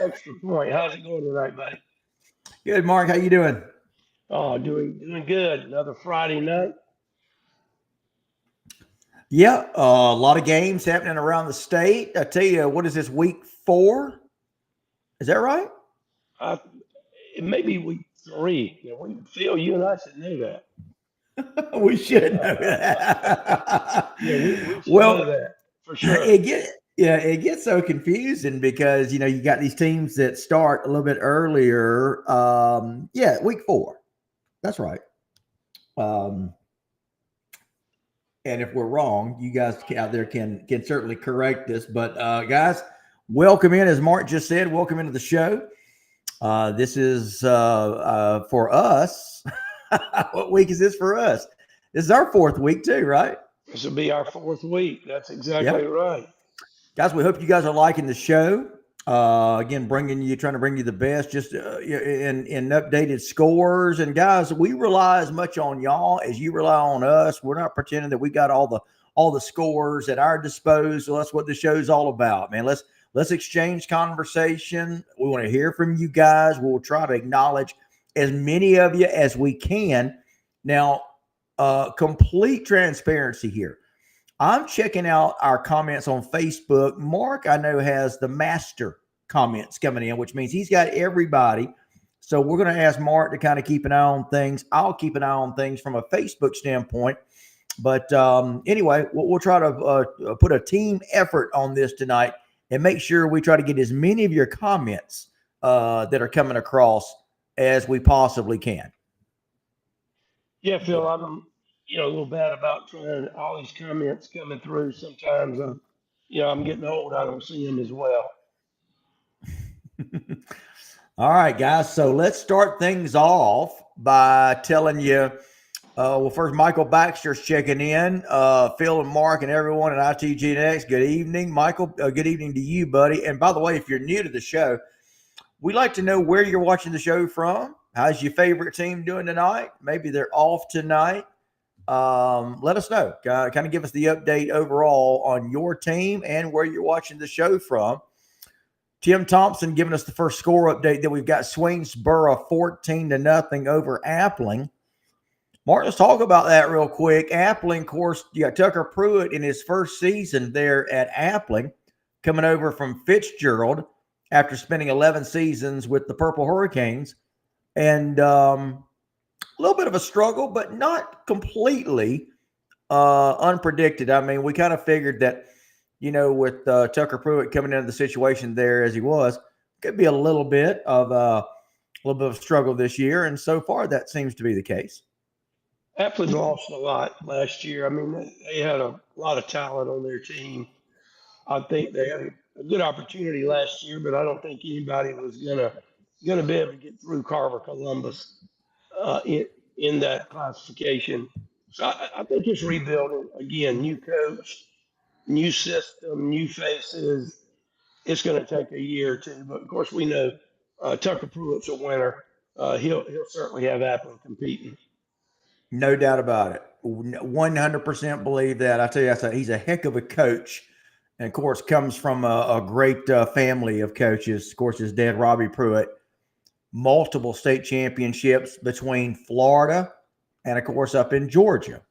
extra point. How's it going tonight, buddy? Good, Mark. How you doing? Oh, doing good. Another Friday night. Yeah, a lot of games happening around the state. I tell you, what is this week 4? Is that right? I, it may be week three. Phil, you and I should know that. We should know that. Yeah, we should know Well, that for sure. it gets so confusing because you got these teams that start a little bit earlier. Week 4. That's right. Um, and if we're wrong, you guys out there can certainly correct us. But guys, welcome in, as Mark just said. Welcome into the show. This is for us. What week is this for us? This is our 4th week too, right? This will be our fourth week. That's exactly Yep. right. Guys, we hope you guys are liking the show. Again, trying to bring you the best, just in updated scores. And guys, we rely as much on y'all as you rely on us. We're not pretending that we got all the scores at our disposal. That's what the show's all about, man. Let's exchange conversation. We want to hear from you guys. We'll try to acknowledge as many of you as we can. Now, complete transparency here. I'm checking out our comments on Facebook. Mark, I know, has the master comments coming in, which means he's got everybody. So we're going to ask Mark to kind of keep an eye on things. I'll keep an eye on things from a Facebook standpoint. But anyway, we'll try to put a team effort on this tonight and make sure we try to get as many of your comments that are coming across as we possibly can. Yeah, Phil, I'm a little bad about trying all these comments coming through. Sometimes, I'm getting old. I don't see them as well. All right, guys. So let's start things off by telling you. First, Michael Baxter's checking in. Phil and Mark and everyone at ITG Next, good evening. Michael, good evening to you, buddy. And by the way, if you're new to the show, we'd like to know where you're watching the show from. How's your favorite team doing tonight? Maybe they're off tonight. Let us know. Kind of give us the update overall on your team and where you're watching the show from. Tim Thompson giving us the first score update that we've got Swainsboro 14-0 over Appling. Mark, let's talk about that real quick. Appling, of course, you got Tucker Pruitt in his first season there at Appling, coming over from Fitzgerald after spending 11 seasons with the Purple Hurricanes. And a little bit of a struggle, but not completely unpredicted. I mean, we kind of figured that, with Tucker Pruitt coming into the situation there as he was, could be a little bit of struggle this year. And so far, that seems to be the case. Appleton lost a lot last year. I mean, they had a lot of talent on their team. I think they had a good opportunity last year, but I don't think anybody was gonna be able to get through Carver Columbus in that classification. So I think it's rebuilding again. New coach, new system, new faces. It's going to take a year or two, but of course we know Tucker Pruitt's a winner. He'll certainly have Apple competing. No doubt about it. 100% believe that. I tell you, he's a heck of a coach. And, of course, comes from a great family of coaches. Of course, his dad, Robbie Pruitt, multiple state championships between Florida and, of course, up in Georgia.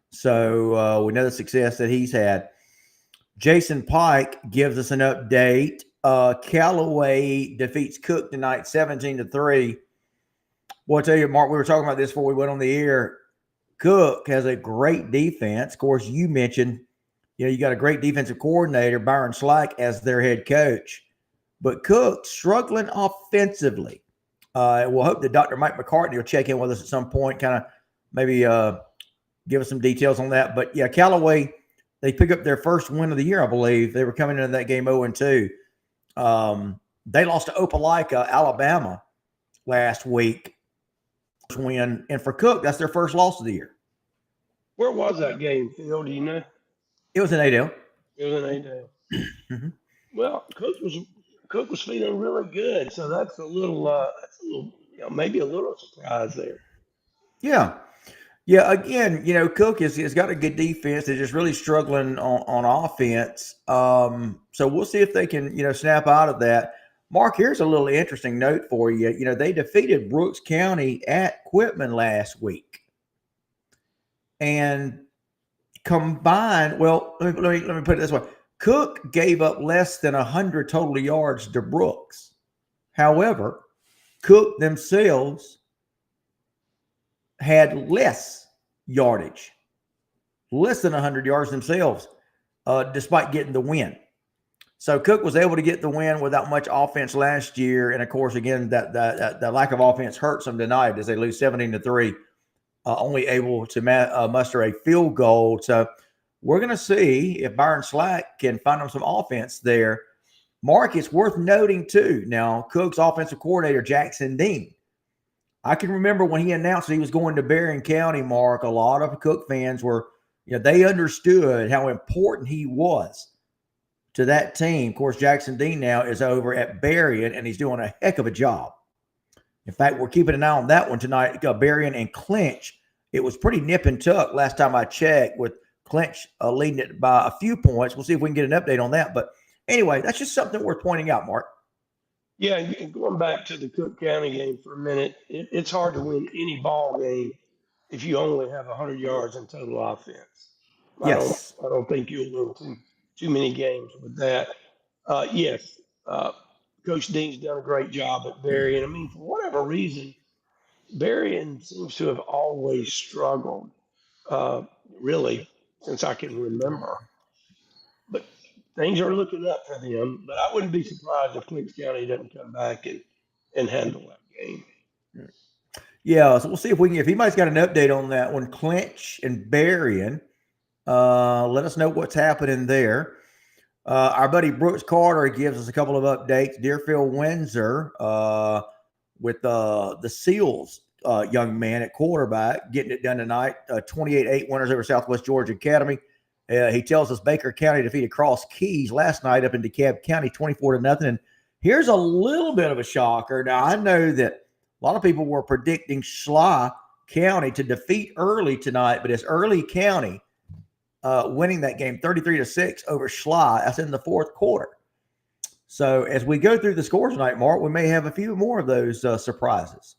So we know the success that he's had. Jason Pike gives us an update. Callaway defeats Cook tonight 17-3. Well, I tell you, Mark, we were talking about this before we went on the air. Cook has a great defense. Of course, you mentioned, you got a great defensive coordinator, Byron Slack, as their head coach. But Cook struggling offensively. We'll hope that Dr. Mike McCartney will check in with us at some point, kind of maybe give us some details on that. But, yeah, Callaway, they pick up their first win of the year, I believe. They were coming into that game 0-2. They lost to Opelika, Alabama, last week. Win. And for Cook, that's their first loss of the year. Where was that game, Phil? Do you know? It was in Adel. It was in Adel. Mm-hmm. Well, Cook was feeling really good, so that's a little maybe a little surprise there. Yeah. Again, Cook has got a good defense. They're just really struggling on offense. So we'll see if they can, snap out of that. Mark, here's a little interesting note for you. You know, they defeated Brooks County at Quitman last week. And combined, well, let me put it this way. Cook gave up less than 100 total yards to Brooks. However, Cook themselves had less yardage, less than 100 yards themselves, despite getting the win. So Cook was able to get the win without much offense last year, and of course, again, that lack of offense hurts them tonight as they lose 17-3, only able to muster a field goal. So we're going to see if Byron Slack can find them some offense there. Mark, it's worth noting too. Now, Cook's offensive coordinator Jackson Dean. I can remember when he announced that he was going to Berrien County. Mark, a lot of Cook fans were, they understood how important he was to that team. Of course, Jackson Dean now is over at Berrien, and he's doing a heck of a job. In fact, we're keeping an eye on that one tonight. Berrien and Clinch. It was pretty nip and tuck last time I checked, with Clinch leading it by a few points. We'll see if we can get an update on that. But anyway, that's just something worth pointing out, Mark. Yeah, and going back to the Cook County game for a minute, it's hard to win any ball game if you only have 100 yards in total offense. Yes. I don't think you'll win too many games with that. Yes, Coach Dean's done a great job at Berrien. I mean, for whatever reason, Berrien seems to have always struggled, really, since I can remember. But things are looking up for them. But I wouldn't be surprised if Clinch County doesn't come back and handle that game. Yeah, so we'll see if anybody's got an update on that one. Clinch and Berrien. Let us know what's happening there. Our buddy Brooks Carter gives us a couple of updates. Deerfield Windsor with the Seals young man at quarterback getting it done tonight. 28-8 winners over Southwest Georgia Academy. He tells us Baker County defeated Cross Keys last night up in DeKalb County 24-0. And here's a little bit of a shocker. Now, I know that a lot of people were predicting Schley County to defeat Early tonight, but it's Early County winning that game 33-6 over Schley. That's in the fourth quarter. So as we go through the scores tonight, Mark, we may have a few more of those surprises.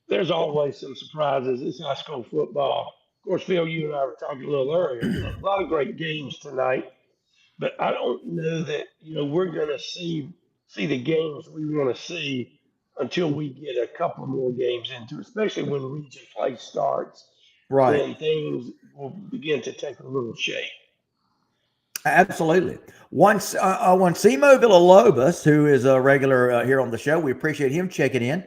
There's always some surprises. It's high school football. Of course, Phil, you and I were talking a little earlier. A lot of great games tonight, but I don't know that we're going to see the games we want to see until we get a couple more games into, especially when region play starts. Right. Then things will begin to take a little shape. Absolutely. Once Simo Villalobos, who is a regular here on the show, we appreciate him checking in.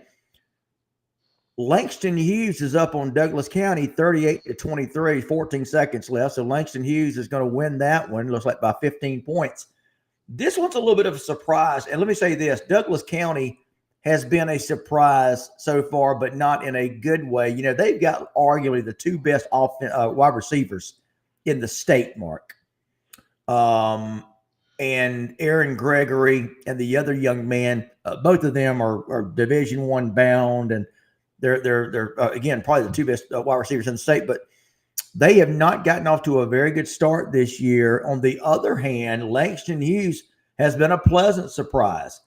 Langston Hughes is up on Douglas County 38-23, 14 seconds left. So Langston Hughes is going to win that one, looks like by 15 points. This one's a little bit of a surprise. And let me say this, Douglas County has been a surprise so far, but not in a good way. They've got arguably the two best wide receivers in the state, Mark. And Aaron Gregory and the other young man, both of them are Division I bound, and they're again probably the two best wide receivers in the state. But they have not gotten off to a very good start this year. On the other hand, Langston Hughes has been a pleasant surprise.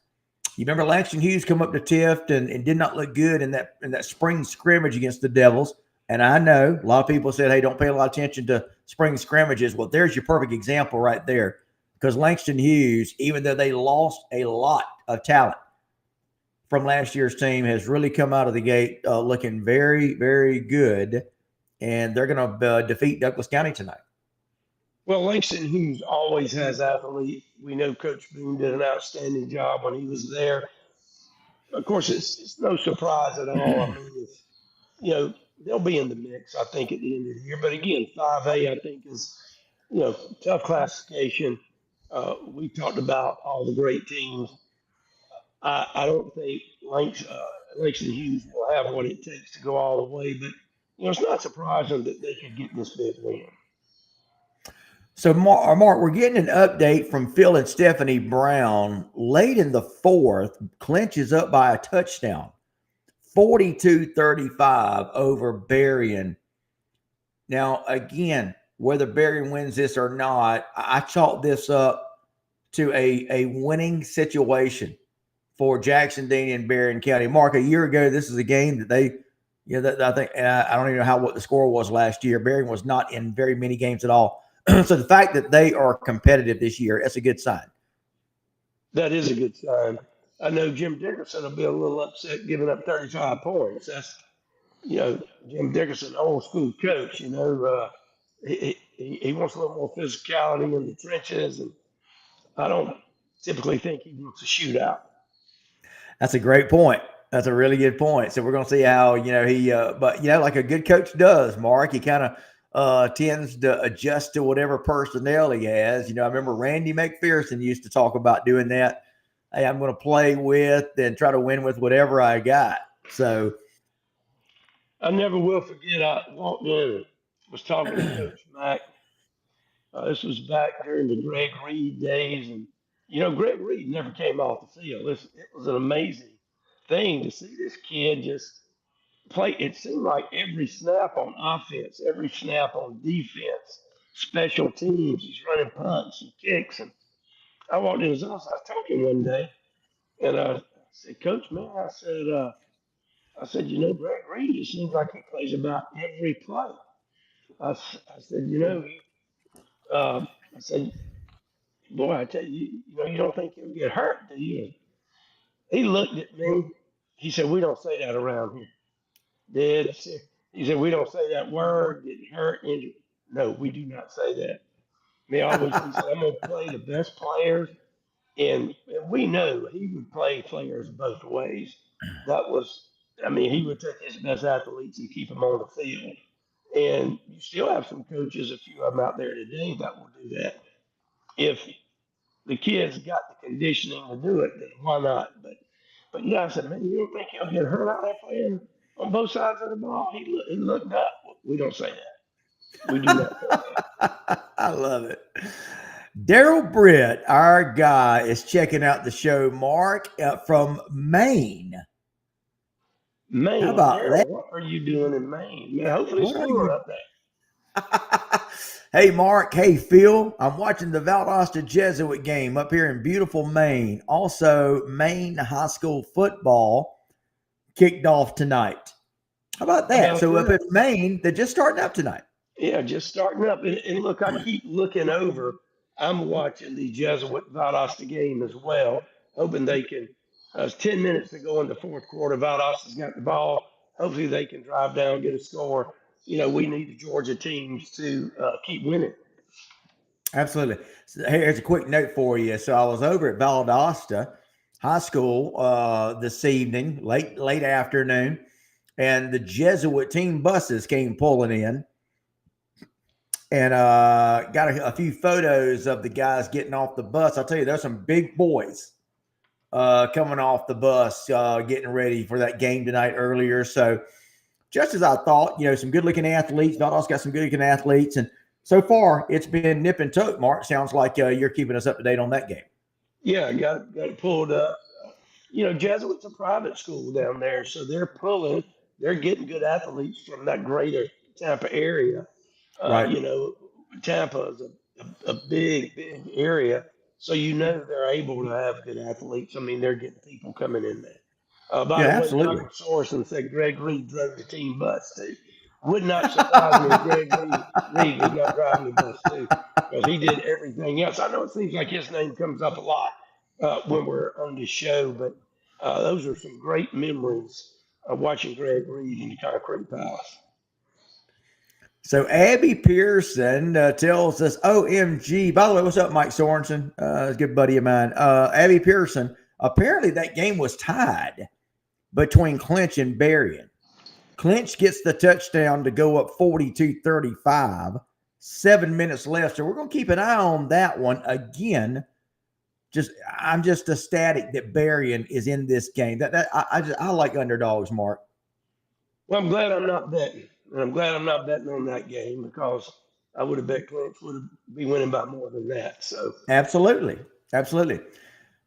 You remember Langston Hughes come up to Tift and did not look good in that spring scrimmage against the Devils. And I know a lot of people said, hey, don't pay a lot of attention to spring scrimmages. Well, there's your perfect example right there. Because Langston Hughes, even though they lost a lot of talent from last year's team, has really come out of the gate looking very, very good. And they're going to defeat Douglas County tonight. Well, Langston Hughes always has athletes. We know Coach Boone did an outstanding job when he was there. Of course, it's no surprise at all. I mean, they'll be in the mix, I think, at the end of the year. But again, 5A, I think, is, tough classification. We talked about all the great teams. I don't think Langston Hughes will have what it takes to go all the way. But, it's not surprising that they could get this big win. So, Mark, we're getting an update from Phil and Stephanie Brown. Late in the fourth, Clinch is up by a touchdown, 42-35 over Berrien. Now, again, whether Berrien wins this or not, I chalk this up to a winning situation for Jackson, Dean, and Berrien County. Mark, a year ago, this is a game that they, that I think, and I don't even know what the score was last year. Berrien was not in very many games at all. So the fact that they are competitive this year, that's a good sign. That is a good sign. I know Jim Dickerson will be a little upset giving up 35 points. That's, Jim Dickerson, old school coach, he wants a little more physicality in the trenches, and I don't typically think he wants a shootout. That's a great point. That's a really good point. So we're going to see how, but, like a good coach does, Mark, he kind of tends to adjust to whatever personnel he has. I remember Randy McPherson used to talk about doing that. Hey, I'm going to play with and try to win with whatever I got. So I never will forget, I walked in and was talking to Coach Mack. This was back during the Greg Reed days. And, Greg Reed never came off the field. It was an amazing thing to see this kid just play. It seemed like every snap on offense, every snap on defense, special teams, he's running punts and kicks. And I walked in his office. I was talking one day, and I said, Coach, man, I said, Greg Reed, it seems like he plays about every play. I said, I said, boy, I tell you, you don't think he'll get hurt, do you? He looked at me. He said, we don't say that around here. Dead. He said, we don't say that word, getting hurt, injured. No, we do not say that. He said, I'm going to play the best players. And we know he would play players both ways. He would take his best athletes and keep them on the field. And you still have some coaches, a few of them out there today, that will do that. If the kid's got the conditioning to do it, then why not? But yeah, I said, man, you don't think he'll get hurt out there playing on both sides of the ball? He looked up. We don't say that. We do not say that. I love it. Daryl Britt, our guy, is checking out the show, Mark, from Maine. Maine, how about Daryl, that? What are you doing in Maine? Man, hopefully it's cooler up there. Hey, Mark. Hey, Phil. I'm watching the Valdosta Jesuit game up here in beautiful Maine. Also, Maine high school football kicked off tonight. How about that? So up in Maine, they're just starting up tonight. Yeah, just starting up. And look, I keep looking over. I'm watching the Jesuit Valdosta game as well, hoping they can. It's 10 minutes to go in the fourth quarter. Valdosta's got the ball. Hopefully they can drive down, get a score. We need the Georgia teams to keep winning. Absolutely. So here's a quick note for you. So I was over at Valdosta High School this evening, late afternoon, and the Jesuit team buses came pulling in, and got a few photos of the guys getting off the bus. I'll tell you, there's some big boys coming off the bus, getting ready for that game tonight earlier. So just as I thought, some good-looking athletes. Valdosta got some good-looking athletes, and so far it's been nip and tuck. Mark, sounds like you're keeping us up to date on that game. Yeah, got it pulled up. Jesuit's a private school down there, so they're getting good athletes from that greater Tampa area. Right. Tampa is a big, big area, so they're able to have good athletes. They're getting people coming in there. By the way, absolutely. Michael Sorensen said Greg Reed drove the team bus too. Would not surprise me if Greg Reed was not driving the bus too, because he did everything else. I know it seems like his name comes up a lot when we're on the show, but those are some great memories of watching Greg Reed in the Concrete Palace. So Abby Pearson tells us, OMG. By the way, what's up, Mike Sorensen? A good buddy of mine. Abby Pearson, apparently that game was tied between Clinch and Berrien. Clinch gets the touchdown to go up 42-35. 7 minutes left. So we're going to keep an eye on that one. Again, I'm just ecstatic that Berrien is in this game. I like underdogs, Mark. Well, I'm glad I'm not betting. And I'm glad I'm not betting on that game, because I would have bet Clinch would be winning by more than that. So Absolutely.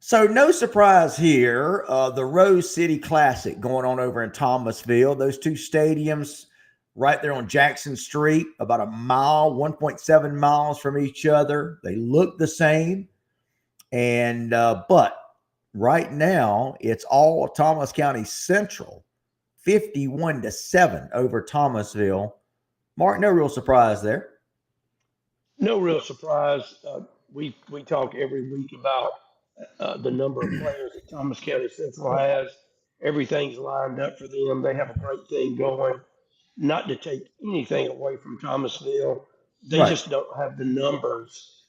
So no surprise here. The Rose City Classic going on over in Thomasville. Those two stadiums right there on Jackson Street, about a mile, 1.7 miles from each other. They look the same. And but right now it's all Thomas County Central, 51-7 over Thomasville. Mark, no real surprise there. No real surprise. We talk every week about the number of players that Thomas County Central has. Everything's lined up for them. They have a great thing going. Not to take anything away from Thomasville, they Right. just don't have the numbers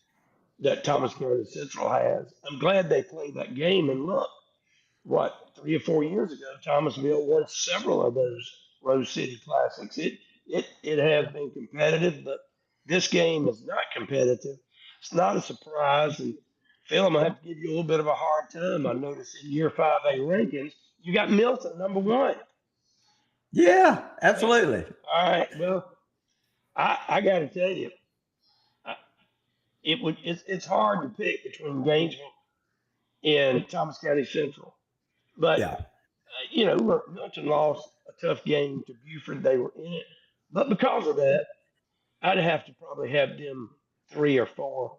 that Thomas County Central has. I'm glad they played that game. And look, what, 3 or 4 years ago, Thomasville won several of those Rose City Classics. It has been competitive, but this game is not competitive. It's not a surprise. And Phil, I'm gonna have to give you a little bit of a hard time. I noticed in your 5A rankings, you got Milton number one. Yeah, Yeah. absolutely. All right. Well, I got to tell you, I- it's hard to pick between Gainesville and Thomas County Central, but Yeah. look, Milton lost a tough game to Buford. They were in it, but because of that, I'd have to probably have them 3 or 4.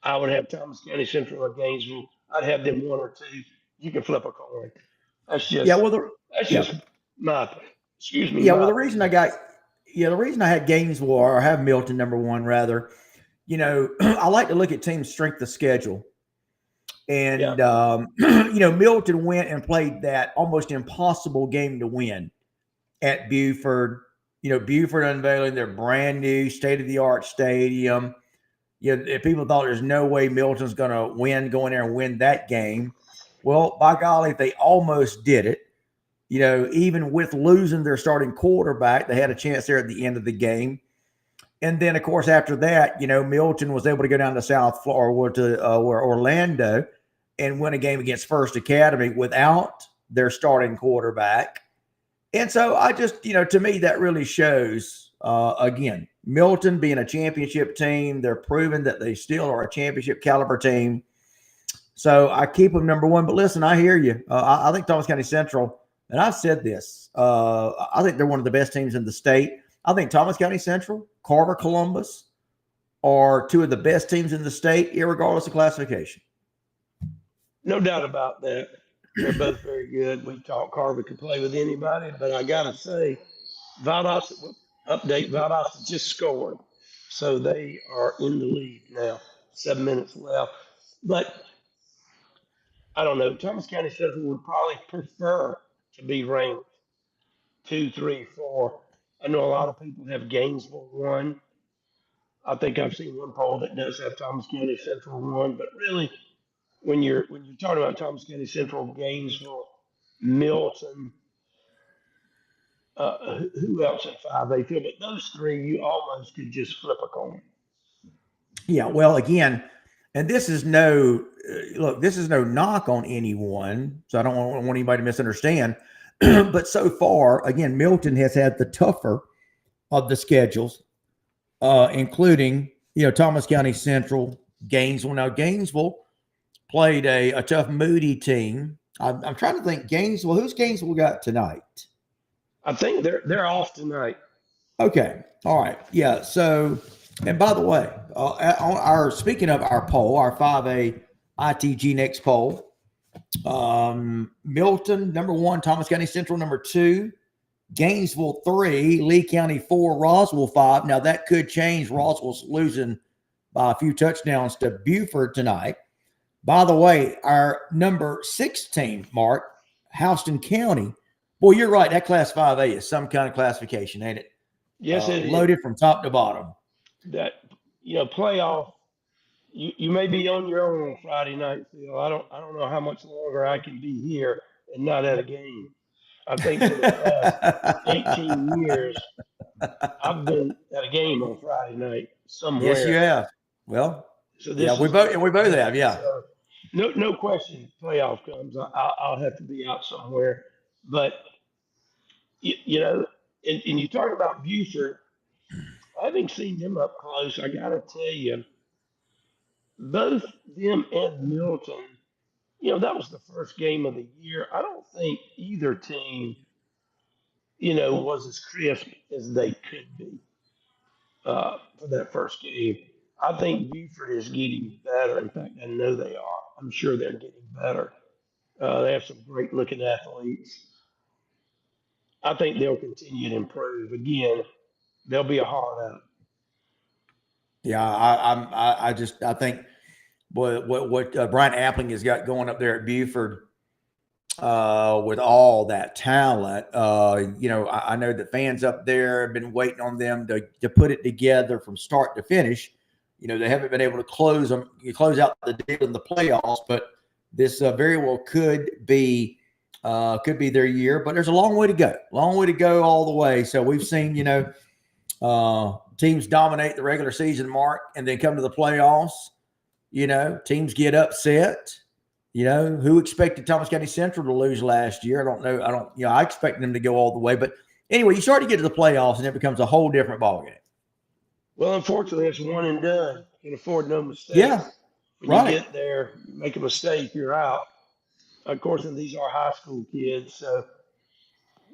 I would have Thomas County Central or Gainesville. I'd have them 1 or 2. You can flip a coin. That's Yeah. just Well, the that's yeah. just my excuse me Yeah. Well, my the reason I opinion. got the reason I had Gainesville or have Milton number one rather, I like to look at teams' strength of schedule. Yeah. And Milton went and played that almost impossible game to win at Buford. Buford unveiling their brand new state of the art stadium. If people thought there's no way Milton's going to win, go in there and win that game. Well, by golly, they almost did it. Even with losing their starting quarterback, they had a chance there at the end of the game. And then, of course, after that, Milton was able to go down to South Florida to Orlando and win a game against First Academy without their starting quarterback. And so I just, to me, that really shows, again, Milton being a championship team, they're proving that they still are a championship caliber team. So I keep them number one. But listen, I hear you. I think Thomas County Central, and I've said this, I think they're one of the best teams in the state. I think Thomas County Central, Carver, Columbus are two of the best teams in the state, irregardless of classification. No doubt about that. They're both very good. We thought Carver could play with anybody, but I got to say, Valdosta, update, Valdosta just scored. So they are in the lead now, 7 minutes left. But I don't know. Thomas County Central would probably prefer to be ranked 2, 3, 4. I know a lot of people have Gainesville one. I think I've seen one poll that does have Thomas County Central one, but really, when you're talking about Thomas County Central, Gainesville, Milton, who else at 5A field? But those three, you almost could just flip a coin. Yeah, well, again, and this is this is no knock on anyone, so I don't want anybody to misunderstand. But so far, again, Milton has had the tougher of the schedules, including Thomas County Central, Gainesville. Now Gainesville played a tough Moody team. I'm trying to think Gainesville. Who's Gainesville got tonight? I think they're off tonight. Okay, all right, yeah. So, and by the way, on our speaking of our poll, our 5A ITG next poll, Milton number one, Thomas County Central number two, Gainesville 3, Lee County 4, Roswell 5. Now that could change. Roswell's losing by a few touchdowns to Buford tonight. By the way, our number 16, Mark, Houston County. Boy, you're right. That Class 5A is some kind of classification, ain't it? Yes, it is. Loaded from top to bottom. That playoff. You may be on your own on Friday night, Phil. I don't know how much longer I can be here and not at a game. I think for the last 18 years, I've been at a game on Friday night Yes, you somewhere. have. Well, So yeah, this we is the both first have. game. Yeah. So no question, playoff comes. I'll have to be out somewhere. But and you talk about Buford. Having seen them up close, I got to tell you, both them and Milton. That was the first game of the year. I don't think either team, was as crisp as they could be for that first game. I think Buford is getting better. In fact, I know they are. I'm sure they're getting better. They have some great looking athletes. I think they'll continue to improve. Again, they'll be a hard out. Yeah, I think what Brian Appling has got going up there at Buford with all that talent. I know that fans up there have been waiting on them to put it together from start to finish. They haven't been able to close out the deal in the playoffs, but this very well could be their year. But there's a long way to go, all the way. So we've seen, teams dominate the regular season mark and then come to the playoffs. Teams get upset. Who expected Thomas County Central to lose last year? I don't know. I expected them to go all the way. But anyway, you start to get to the playoffs and it becomes a whole different ballgame. Well, unfortunately, it's one and done. You can afford no mistakes. Yeah, When right. you get there, you make a mistake, you're out. Of course, and these are high school kids. So,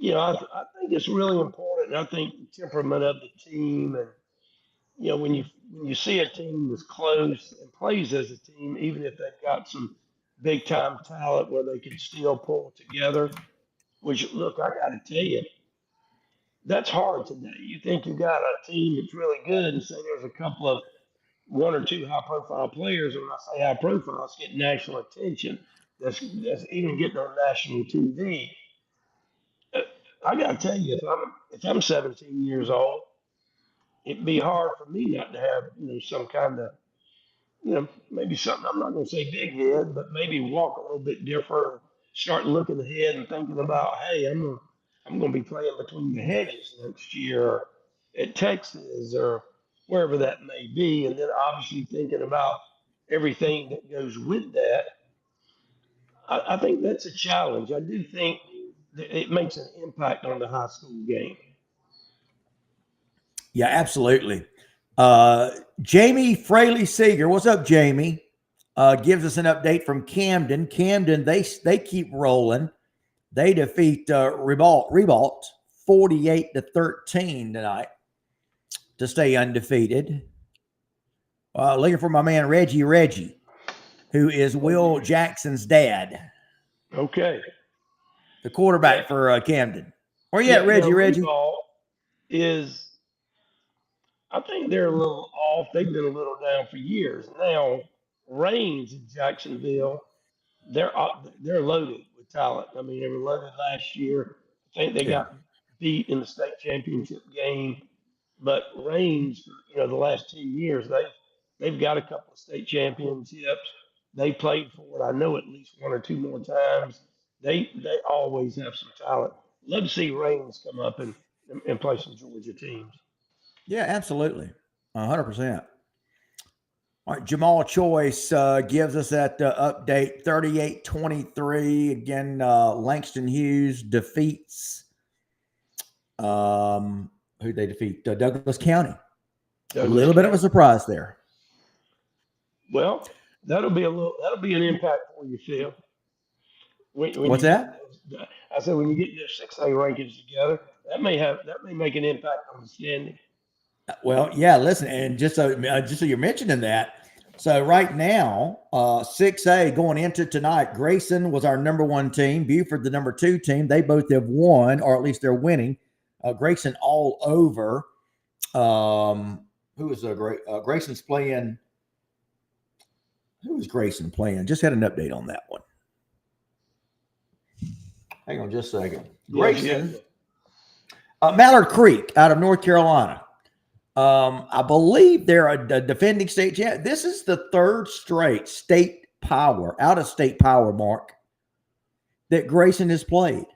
I think it's really important. And I think the temperament of the team and when you see a team that's close and plays as a team, even if they've got some big time talent where they can still pull together. Which look, I got to tell you, that's hard today. You think you got a team that's really good, and say there's a couple of one or two high profile players, and when I say high profile, it's getting national attention. That's even getting on national TV. Uh, I got to tell you, if I'm 17 years old, it'd be hard for me not to have some kind of maybe something. I'm not going to say big head, but maybe walk a little bit different. Start looking ahead and thinking about, hey, I'm gonna be playing between the hedges next year or at Texas or wherever that may be, and then obviously thinking about everything that goes with that. I think that's a challenge. I do think that it makes an impact on the high school game. Yeah, absolutely. Jamie Fraley Seeger, what's up, Jamie? Gives us an update from Camden. Camden, they keep rolling. They defeat Ribault 48-13 tonight to stay undefeated. Looking for my man Reggie, who is Will Jackson's dad. Okay. The quarterback for Camden. Where you at, Reggie? Ribault is, I think they're a little off. They've been a little down for years. Now, Reigns in Jacksonville, they're loaded with talent. I mean, they were loaded last year. I think they got beat in the state championship game. But Reigns, the last 2 years, they've got a couple of state championships. They played for it. I know at least one or two more times. They always have some talent. Love to see Reigns come up and play some Georgia teams. Yeah, absolutely. 100%. All right, Jamal Choice gives us that update 38-23. Again, Langston Hughes defeats who they defeat? Douglas County. A little bit of a surprise there. Well, that'll be an impact for you, Phil. What's that? I said when you get your 6A rankings together, that may make an impact on the standing. Well, yeah. Listen, and just so you're mentioning that, so right now, 6A going into tonight, Grayson was our number one team. Buford, the number two team. They both have won, or at least they're winning. Grayson all over. Who is Grayson's playing? Who is Grayson playing? Just had an update on that one. Hang on just a second. Grayson, Mallard Creek out of North Carolina. I believe they're a defending state champ. This is the third straight out of state power, Mark, that Grayson has played.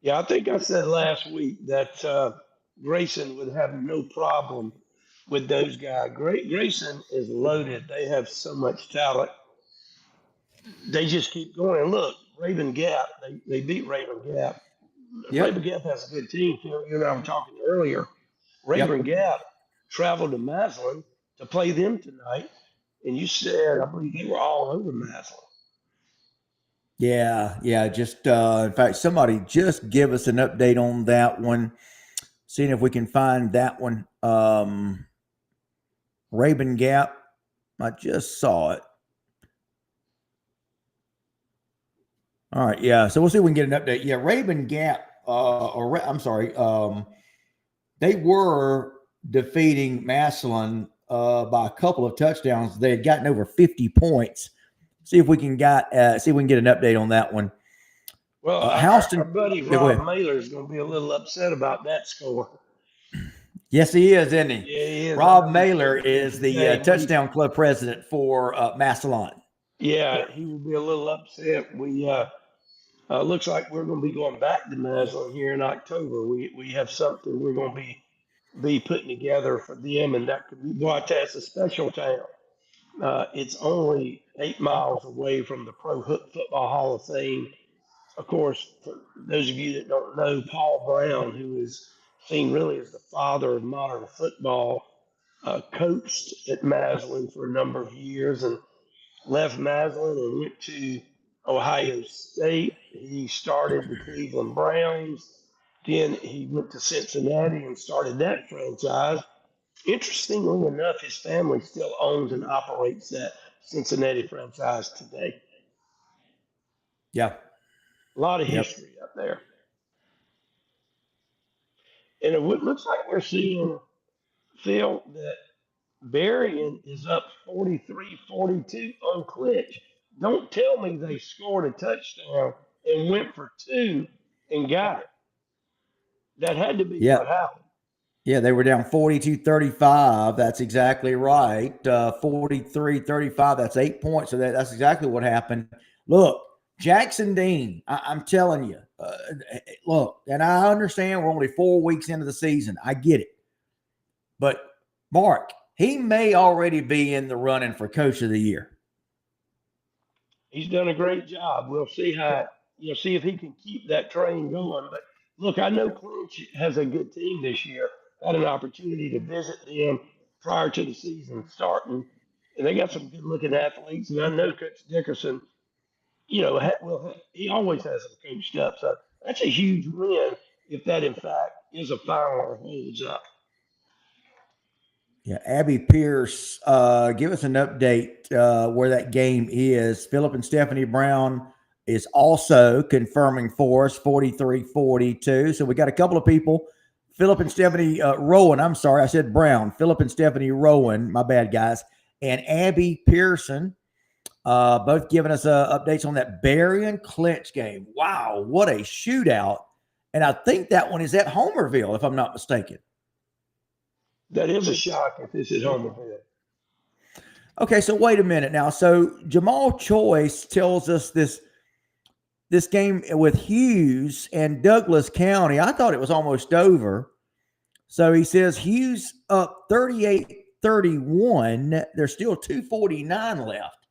Yeah, I think I said last week that Grayson would have no problem with those guys. Grayson is loaded. They have so much talent. They just keep going. And look, Raven Gap, they beat Raven Gap. Yep. Raven Gap has a good team. You and I were talking earlier. Raven Gap traveled to Maslin to play them tonight. And you said, I believe they were all over Maslin. Yeah. Just in fact, somebody just give us an update on that one. Seeing if we can find that one. Rabin Gap. I just saw it. All right, yeah. So we'll see if we can get an update. Yeah, Rabin Gap, I'm sorry, they were defeating Massillon by a couple of touchdowns. They had gotten over 50 points. See if we can get an update on that one. Well, our Houston, buddy yeah, go Rob ahead. Mailer is going to be a little upset about that score. Yes, he is, isn't he? Yeah, he is. I Rob know he Mailer texted me is the today. touchdown club president for Massillon. Yeah, he will be a little upset. We looks like we're going to be going back to Maslin here in October. We have something we're going to be putting together for them, and that could be, boy, that's a special town. It's only 8 miles away from the Football Hall of Fame. Of course, for those of you that don't know, Paul Brown, who is seen really as the father of modern football, coached at Maslin for a number of years and left Maslin and went to Ohio State. He started the Cleveland Browns. Then he went to Cincinnati and started that franchise. Interestingly enough, his family still owns and operates that Cincinnati franchise today. Yeah. A lot of Yep. history up there. And it looks like we're seeing, Phil, that Berrien is up 43-42 on Clinch. Don't tell me they scored a touchdown and went for two and got it. That had to be Yeah. what happened. Yeah, they were down 42-35. That's exactly right. 43-35. That's 8 points. So that's exactly what happened. Look, Jackson Dean, I'm telling you, look, and I understand we're only 4 weeks into the season. I get it. But, Mark, he may already be in the running for Coach of the Year. He's done a great job. We'll see see if he can keep that train going. But look, I know Clinch has a good team this year. Had an opportunity to visit them prior to the season starting, and they got some good-looking athletes. And I know Coach Dickerson, he always has them coached up. So that's a huge win if that in fact is a final or holds up. Yeah, Abby Pierce, give us an update where that game is. Philip and Stephanie Brown is also confirming for us 43-42. So we got a couple of people. Philip and Stephanie Rowan. I'm sorry, I said Brown. Philip and Stephanie Rowan. My bad, guys. And Abby Pearson, both giving us updates on that Berrien Clinch game. Wow, what a shootout. And I think that one is at Homerville, if I'm not mistaken. That is a shock if this is Homerville. Okay, so wait a minute now. So Jamal Choice tells us this game with Hughes and Douglas County. I thought it was almost over. So he says Hughes up 38-31. There's still 2:49 left.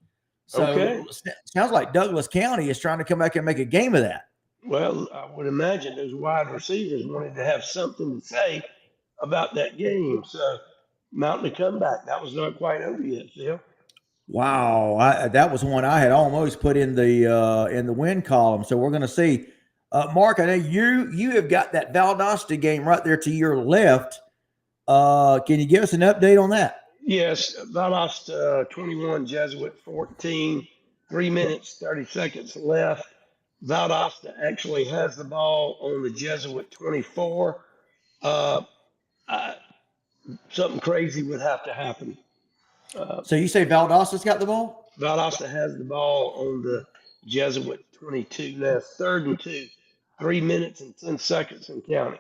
So Okay. sounds like Douglas County is trying to come back and make a game of that. Well, I would imagine those wide receivers wanted to have something to say about that game. So mounting a comeback. That was not quite over yet, Phil. Wow, that was one I had almost put in the win column. So we're going to see. Mark, I know you have got that Valdosta game right there to your left. Can you give us an update on that? Yes, Valdosta 21, Jesuit 14, 3 minutes, 30 seconds left. Valdosta actually has the ball on the Jesuit 24. Uh, Something crazy would have to happen. So you say Valdosta's got the ball? Valdosta has the ball on the Jesuit 22. Now, 3rd and 2, 3 minutes and 10 seconds and counting.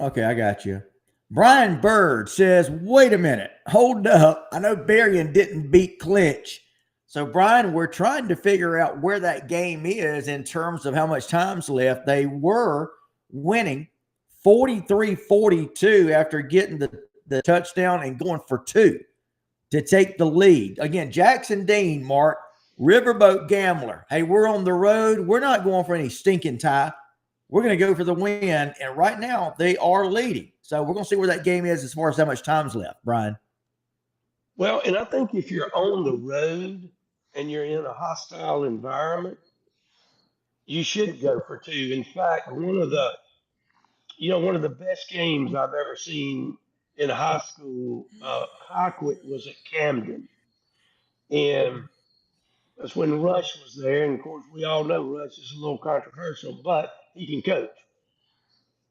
Okay, I got you. Brian Bird says, wait a minute, hold up. I know Berrien didn't beat Clinch. So, Brian, we're trying to figure out where that game is in terms of how much time's left. They were winning 43-42 after getting the touchdown and going for two to take the lead. Again, Jackson Dean, Mark, Riverboat Gambler. Hey, we're on the road. We're not going for any stinking tie. We're going to go for the win. And right now, they are leading. So we're going to see where that game is as far as how much time's left, Brian. Well, and I think if you're on the road and you're in a hostile environment, you should go for two. In fact, one of the best games I've ever seen in high school, Hawkwood was at Camden, and that's when Rush was there. And of course, we all know Rush is a little controversial, but he can coach.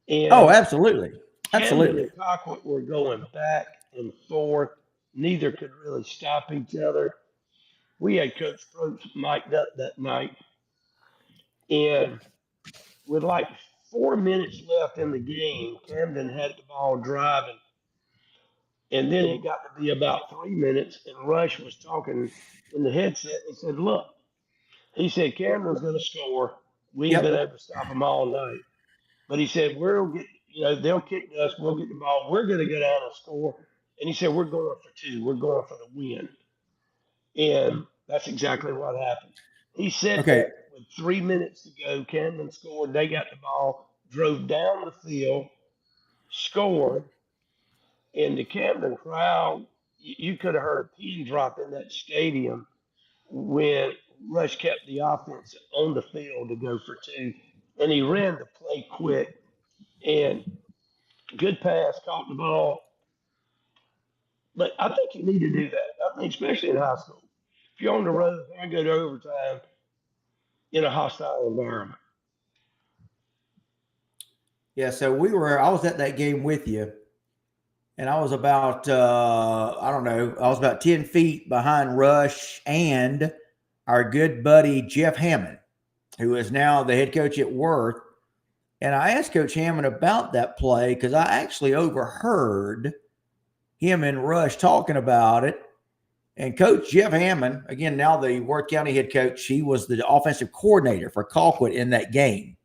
Oh, And absolutely. Camden Absolutely. and Hawkwood were going back and forth. Neither could really stop each other. We had Coach Probst mic'd up that night, and with like 4 minutes left in the game, Camden had the ball driving, and then it got to be about 3 minutes, and Rush was talking in the headset and said, "Look," he said, "Camden's going to score. We ain't been Yep. able to stop them all night." But he said, "We'll get, they'll kick us. We'll get the ball. We're going to go down and score." And he said, "We're going for two. We're going for the win." And that's exactly what happened. He said Okay. that with 3 minutes to go, Camden scored. They got the ball, drove down the field, scored, and the Camden crowd, you could have heard a pin drop in that stadium when Rush kept the offense on the field to go for two. And he ran the play quick and good pass, caught the ball. But I think you need to do that. I think, especially in high school. If you're on the road, I go to overtime in a hostile environment. Yeah. So I was at that game with you, and I was about, I don't know, I was about 10 feet behind Rush and our good buddy Jeff Hammond, who is now the head coach at Worth. And I asked Coach Hammond about that play because I actually overheard him and Rush talking about it. And Coach Jeff Hammond, again, now the Worth County head coach, he was the offensive coordinator for Colquitt in that game.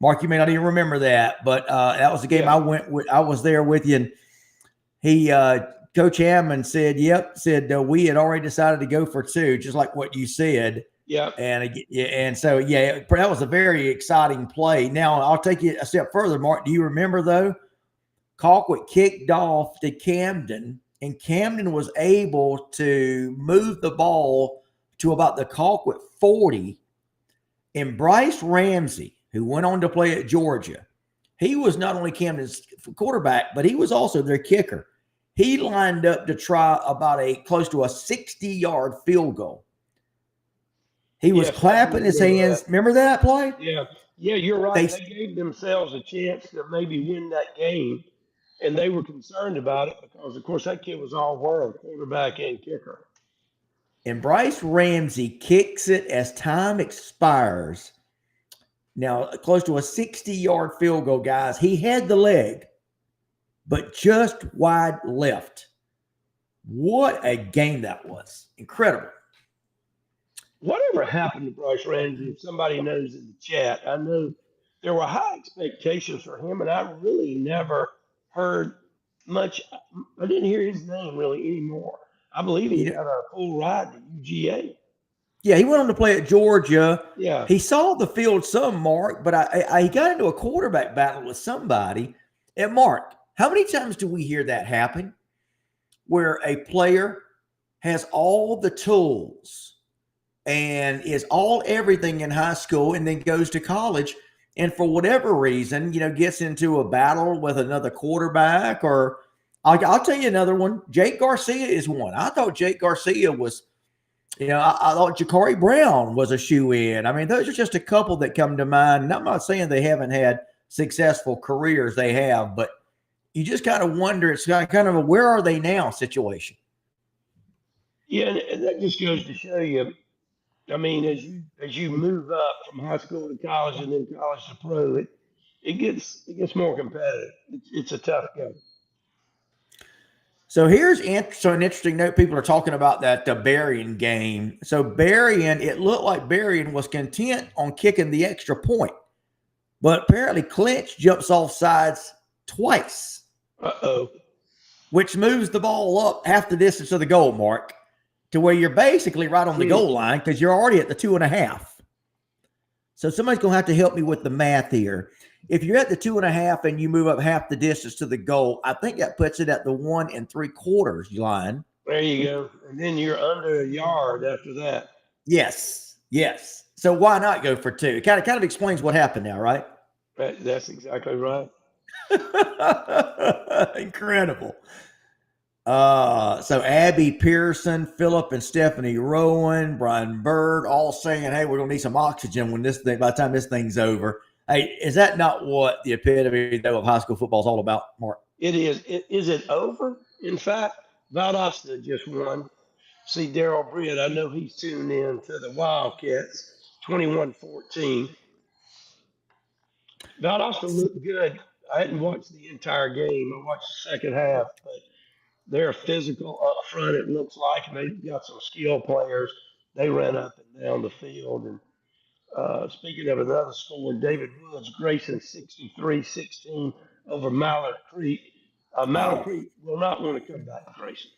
Mark, you may not even remember that, but that was the game Yeah. I went with. I was there with you, and he, Coach Hammond said, "Yep," said we had already decided to go for two, just like what you said. Yeah. And so yeah, that was a very exciting play. Now I'll take you a step further, Mark. Do you remember though? Colquitt kicked off to Camden, and Camden was able to move the ball to about the Colquitt 40. And Bryce Ramsey, who went on to play at Georgia, he was not only Camden's quarterback, but he was also their kicker. He lined up to try about close to a 60-yard field goal. He was Yes, I do clapping his remember hands. that. Remember that play? Yeah. Yeah, you're They right. They gave themselves a chance to maybe win that game, and they were concerned about it because, of course, that kid was all world, quarterback and kicker. and Bryce Ramsey kicks it as time expires. Now, close to a 60-yard field goal, guys. He had the leg, but just wide left. What a game that was. Incredible. Whatever happened to Bryce Ramsey, if somebody knows in the chat, I know there were high expectations for him, and I really never heard much. I didn't hear his name really anymore. I believe he You know, got a full ride to UGA. yeah, he went on to play at Georgia. Yeah. He saw the field some, Mark, but he got into a quarterback battle with somebody. And Mark, how many times do we hear that happen where a player has all the tools and is all everything in high school and then goes to college and for whatever reason, gets into a battle with another quarterback or I'll tell you another one. Jake Garcia is one. I thought Jake Garcia was, I thought Ja'Cory Brown was a shoe-in. I mean, those are just a couple that come to mind. And I'm not saying they haven't had successful careers. They have, but you just kind of wonder, it's kind of a where are they now situation. Yeah, and that just goes to show you. I mean, as you move up from high school to college and then college to pro, it gets more competitive. It's a tough game. So here's an interesting note. People are talking about that Berrien game. So Berrien, it looked like Berrien was content on kicking the extra point, but apparently Clinch jumps off sides twice, which moves the ball up half the distance of the goal mark to where you're basically right on the goal line because you're already at the 2.5. So somebody's going to have to help me with the math here. If you're at the 2.5 and you move up half the distance to the goal, I think that puts it at the 1 3/4 line. There you go. And then you're under a yard after that. Yes. So why not go for two? It kind of explains what happened now, right? That's exactly right. Incredible. So Abby Pearson, Philip and Stephanie Rowan, Brian Bird, all saying, "Hey, we're gonna need some oxygen when this thing. By the time this thing's over." Hey, is that not what the epitome though of high school football is all about, Mark? It is. Is it over? In fact, Valdosta just won. See Daryl Britt. I know he's tuned in to the Wildcats, 21-14. Valdosta looked good. I hadn't watched the entire game. I watched the second half, but they're physical up front, it looks like, and they've got some skill players. They ran up and down the field. And speaking of another score, David Woods, Grayson 63-16 over Mallard Creek. Mallard Wow. Creek will not want to come back to Grayson.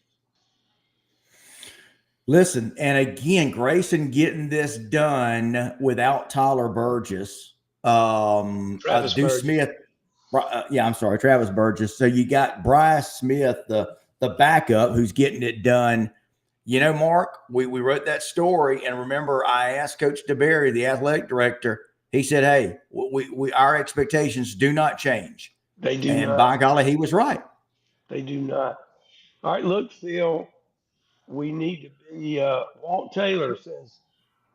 Listen, and again, Grayson getting this done without Tyler Burgess, Travis Deuce Burgess. Smith. I'm sorry, Travis Burgess. So you got Bryce Smith, the backup, who's getting it done. You know, Mark, we wrote that story, and remember, I asked Coach DeBerry, the athletic director. He said, "Hey, we our expectations do not change." They do And not. by golly, he was right. They do not. All right, look, Phil, we need to be. Walt Taylor says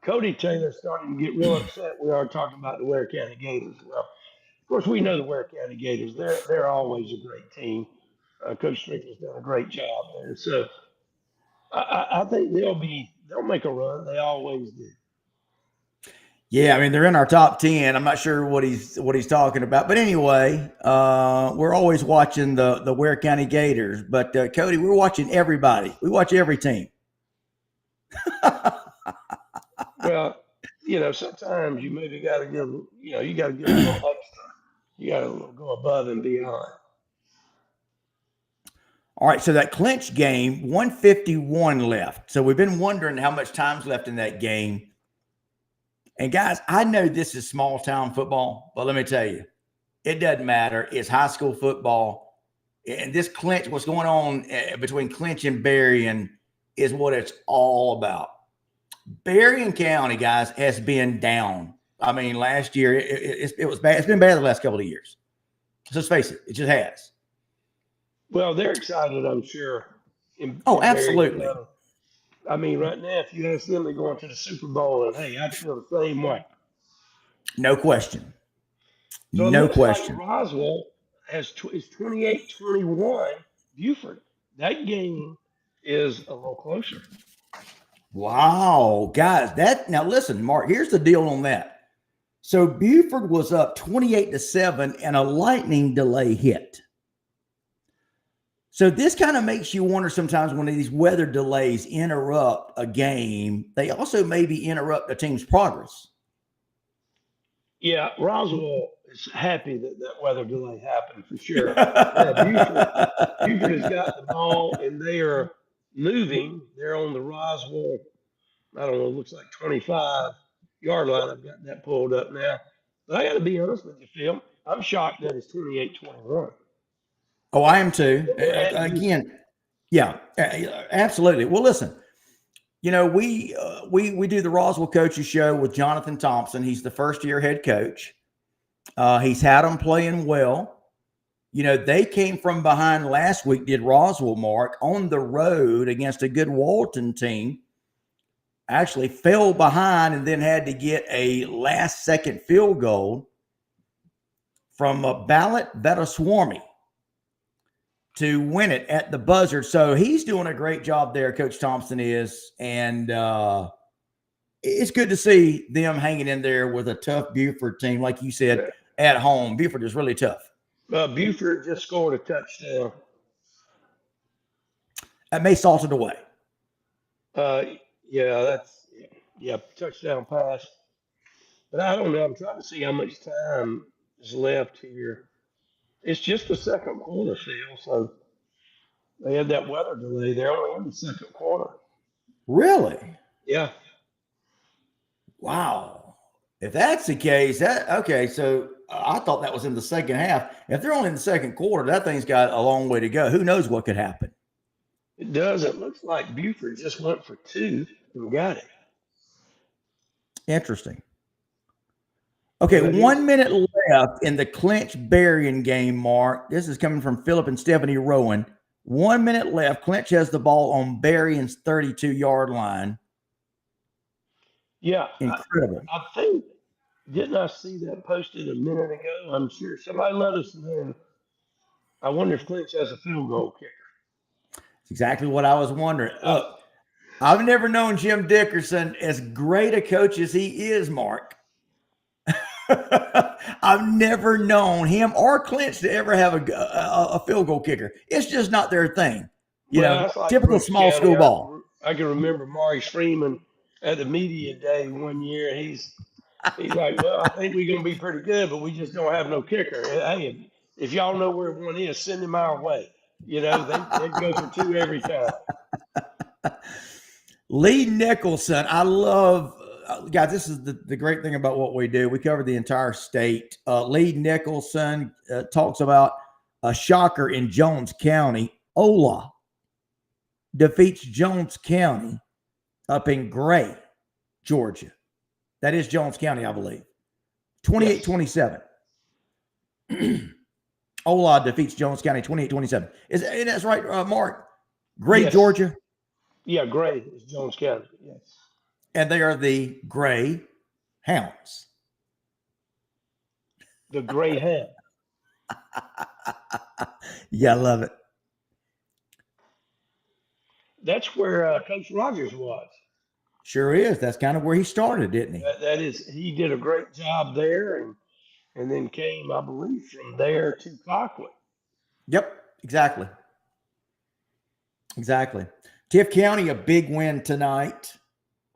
Cody Taylor's starting to get real upset. We are talking about the Ware County Gators. Well, of course, we know the Ware County Gators. They're always a great team. Coach Strickland's done a great job there. So I think they'll make a run. They always do. Yeah, I mean they're in our top 10. I'm not sure what he's talking about, but anyway, we're always watching the Ware County Gators. But Cody, we're watching everybody. We watch every team. Well, sometimes you maybe got to give. You got to give a little extra. You got to go above and beyond. All right, so that clinch game, 151 left. So we've been wondering how much time's left in that game. And guys, I know this is small town football, but let me tell you, it doesn't matter. It's high school football. And this clinch, what's going on between Clinch and Berrien is what it's all about. Berrien County, guys, has been down. I mean, last year, it was bad. It's been bad the last couple of years. So let's face it, it just has. Well, they're excited, I'm sure. Absolutely. I mean, right now, if you ask them, they're going to the Super Bowl, and hey, I'd feel the same way. No question. So no question. Like Roswell is 28-21 Buford. That game is a little closer. Wow, guys, now listen, Mark, here's the deal on that. So Buford was up 28-7 and a lightning delay hit. So this kind of makes you wonder sometimes when these weather delays interrupt a game, they also maybe interrupt a team's progress. Yeah, Roswell is happy that weather delay happened for sure. Yeah, Buford has got the ball and they are moving. They're on the Roswell, I don't know, it looks like 25-yard line. I've got that pulled up now. But I got to be honest with you, Phil. I'm shocked that it's 28-21. Oh, I am too. Again, yeah, absolutely. Well, listen, we do the Roswell Coaches Show with Jonathan Thompson. He's the first-year head coach. He's had them playing well. They came from behind last week, did Roswell, Mark, on the road against a good Walton team. Actually fell behind and then had to get a last-second field goal from Ballot Vetaswamy to win it at the buzzer. So he's doing a great job there, Coach Thompson is. And it's good to see them hanging in there with a tough Buford team, like you said, at home. Buford is really tough. Buford just scored a touchdown. That may salt it away. Touchdown pass. But I don't know. I'm trying to see how much time is left here. It's just the second quarter, Phil. So they had that weather delay. They're only in the second quarter. Really? Yeah. Wow. If that's the case, so I thought that was in the second half. If they're only in the second quarter, that thing's got a long way to go. Who knows what could happen? It does. It looks like Buford just went for 2 and got it. Interesting. Okay, 1 minute left in the Clinch Berrien game, Mark. This is coming from Philip and Stephanie Rowan. 1 minute left. Clinch has the ball on Berrien's 32-yard line. Yeah, Incredible. I think, didn't I see that posted a minute ago? I'm sure somebody let us know. I wonder if Clinch has a field goal kicker. It's exactly what I was wondering. Uh, Look, I've never known Jim Dickerson, as great a coach as he is, Mark. I've never known him or Clinch to ever have a field goal kicker. It's just not their thing. that's like Typical Brooks small County. school ball. I can remember Maurice Freeman at the media day one year. He's like, well, I think we're gonna be pretty good, but we just don't have no kicker. Hey, if y'all know where one is, send him our way. They go for two every time. Lee Nicholson, I love, guys, this is the great thing about what we do. We cover the entire state. Lee Nicholson talks about a shocker in Jones County. Ola defeats Jones County up in Gray, Georgia. That is Jones County, I believe. 28-27. Ola defeats Jones County 28-27. And that's right, Mark? Gray, Yes. Georgia. Yeah, Gray is Jones County. Yes. And they are the Gray Hounds. The Gray Hound. Yeah, I love it. That's where Coach Rogers was. Sure is. That's kind of where he started, didn't he? That is, he did a great job there, and then came, I believe, from there to Cockwood. Yep, exactly. Tift County, a big win tonight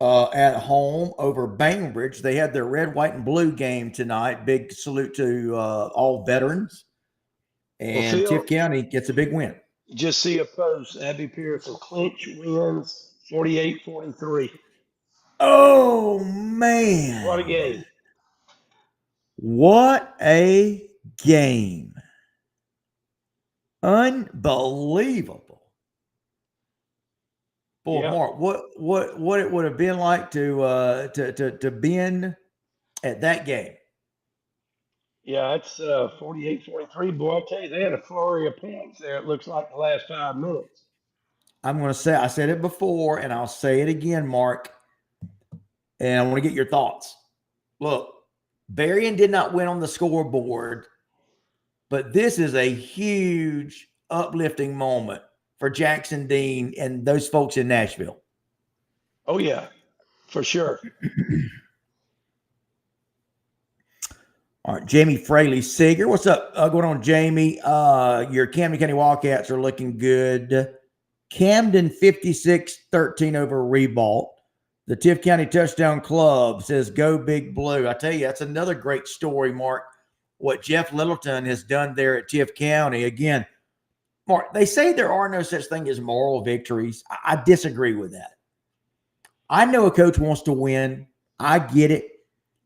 at home over Bainbridge. They had their red, white, and blue game tonight. Big salute to all veterans. And Well, Phil, Tift County gets a big win. Just see a post. Abby Pierce and Clinch wins 48-43. Oh, man. What a game. What a game. Unbelievable. Boy, yeah. Mark, what it would have been like to been at that game. Yeah, it's 48-43. Boy, I tell you, they had a flurry of points there. It looks like the last 5 minutes. I'm going to say, I said it before, and I'll say it again, Mark, and I want to get your thoughts. Look, Berrien did not win on the scoreboard, but this is a huge uplifting moment for Jackson Dean and those folks in Nashville. Oh, yeah, for sure. All right, Jamie Fraley Seeger. What's up? Going on, Jamie? Your Camden County Wildcats are looking good. Camden 56-13 over Ribault. The Tift County Touchdown Club says, go Big Blue. I tell you, that's another great story, Mark, what Jeff Littleton has done there at Tift County. Again, Mark, they say there are no such thing as moral victories. I disagree with that. I know a coach wants to win. I get it.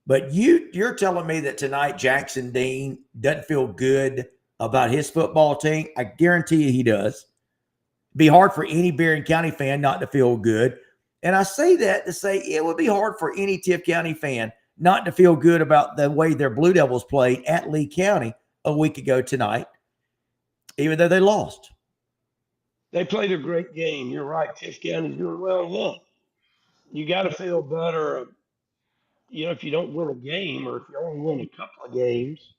But you're telling me that tonight Jackson Dean doesn't feel good about his football team? I guarantee you he does. It'd be hard for any Berrien County fan not to feel good. And I say that to say it would be hard for any Tift County fan not to feel good about the way their Blue Devils played at Lee County a week ago tonight, even though they lost. They played a great game. You're right. Tift County's doing well. Look, you got to feel better, if you don't win a game or if you only win a couple of games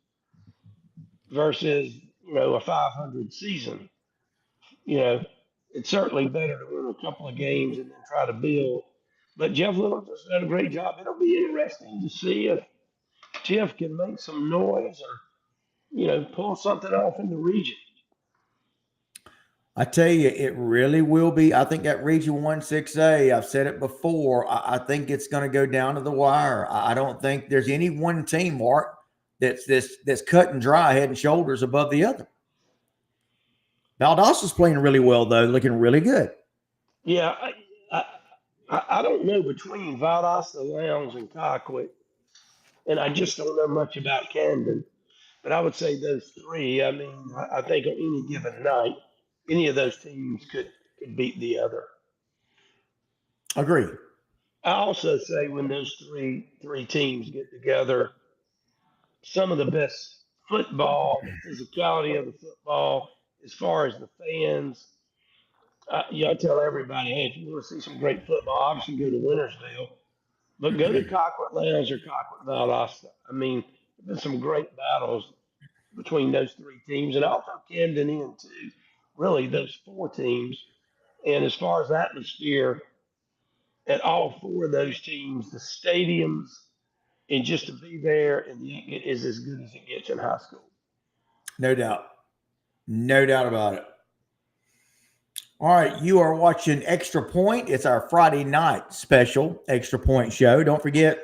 versus, a 500 season. It's certainly better to win a couple of games and then try to build. But Jeff Littleton's done a great job. It'll be interesting to see if Jeff can make some noise or, pull something off in the region. I tell you, it really will be. I think that Region 1-6A, I've said it before, I think it's going to go down to the wire. I don't think there's any one team, Mark, that's cut and dry, head and shoulders above the other. Valdossa's playing really well, though, looking really good. Yeah, I don't know between Valdosta, Lowndes, and Cockwood, and I just don't know much about Camden. But I would say those three. I mean, I think on any given night, any of those teams could beat the other. Agree. I also say when those three teams get together, some of the best football, the physicality of the football, as far as the fans. I tell everybody, hey, if you want to see some great football, obviously go to Wintersville, but go to Cockwood Lounge or Cockwood Valdosta. I mean, there's been some great battles between those three teams, and also Camden Inn too. Really, those four teams. And as far as atmosphere, at all four of those teams, the stadiums, and just to be there, and it is as good as it gets in high school. No doubt. No doubt about it. All right, you are watching Extra Point. It's our Friday night special Extra Point show. Don't forget,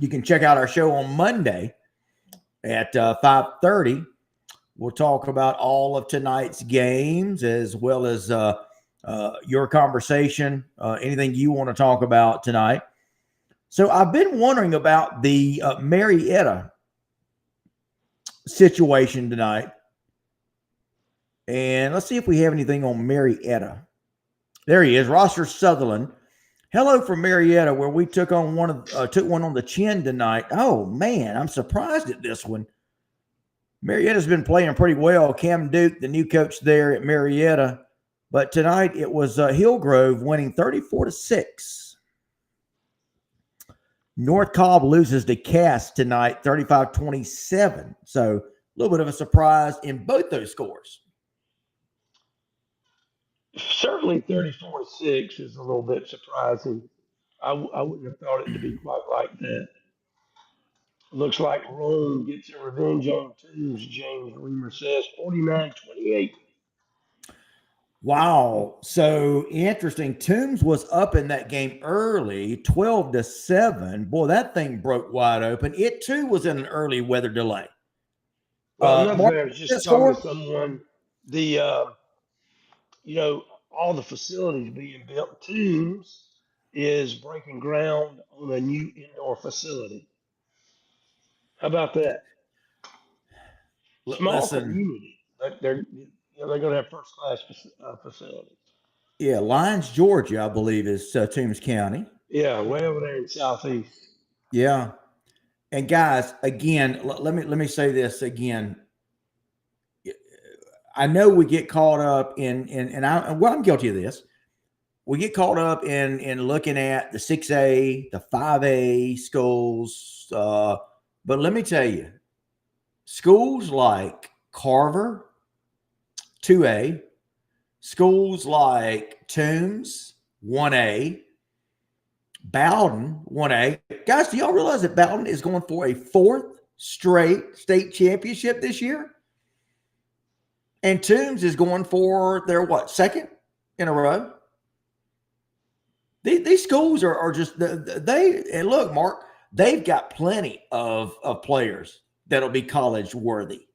you can check out our show on Monday at 5:30. We'll talk about all of tonight's games as well as your conversation, anything you want to talk about tonight. So I've been wondering about the Marietta situation tonight. And let's see if we have anything on Marietta. There he is, Rosser Sutherland. Hello from Marietta, where we took one on the chin tonight. Oh man, I'm surprised at this one. Marietta's been playing pretty well. Cam Duke, the new coach there at Marietta, but tonight it was Hillgrove winning 34-6. North Cobb loses to Cass tonight, 35-27. So a little bit of a surprise in both those scores. Certainly 34-6 is a little bit surprising. I wouldn't have thought it to be quite like that. Looks like Rome gets a revenge on Toombs, James Reamer says, 49-28. Wow. So interesting. Toombs was up in that game early, 12-7. Boy, that thing broke wide open. It too was in an early weather delay. Well, I was just talking to someone. All the facilities being built. Toombs is breaking ground on a new indoor facility. How about that? Small community. They're going to have first class facilities. Yeah, Lyons, Georgia, I believe, is Toombs County. Yeah, way over there in southeast. Yeah, and guys, again, let me say this again. I know we get caught up I'm guilty of this. We get caught up in looking at the 6A, the 5A schools, but let me tell you, schools like Carver, 2A, schools like Toombs, 1A, Bowden, 1A. Guys, do y'all realize that Bowden is going for a fourth straight state championship this year? And Toombs is going for their second in a row? These schools are just and look, Mark, they've got plenty of players that'll be college worthy.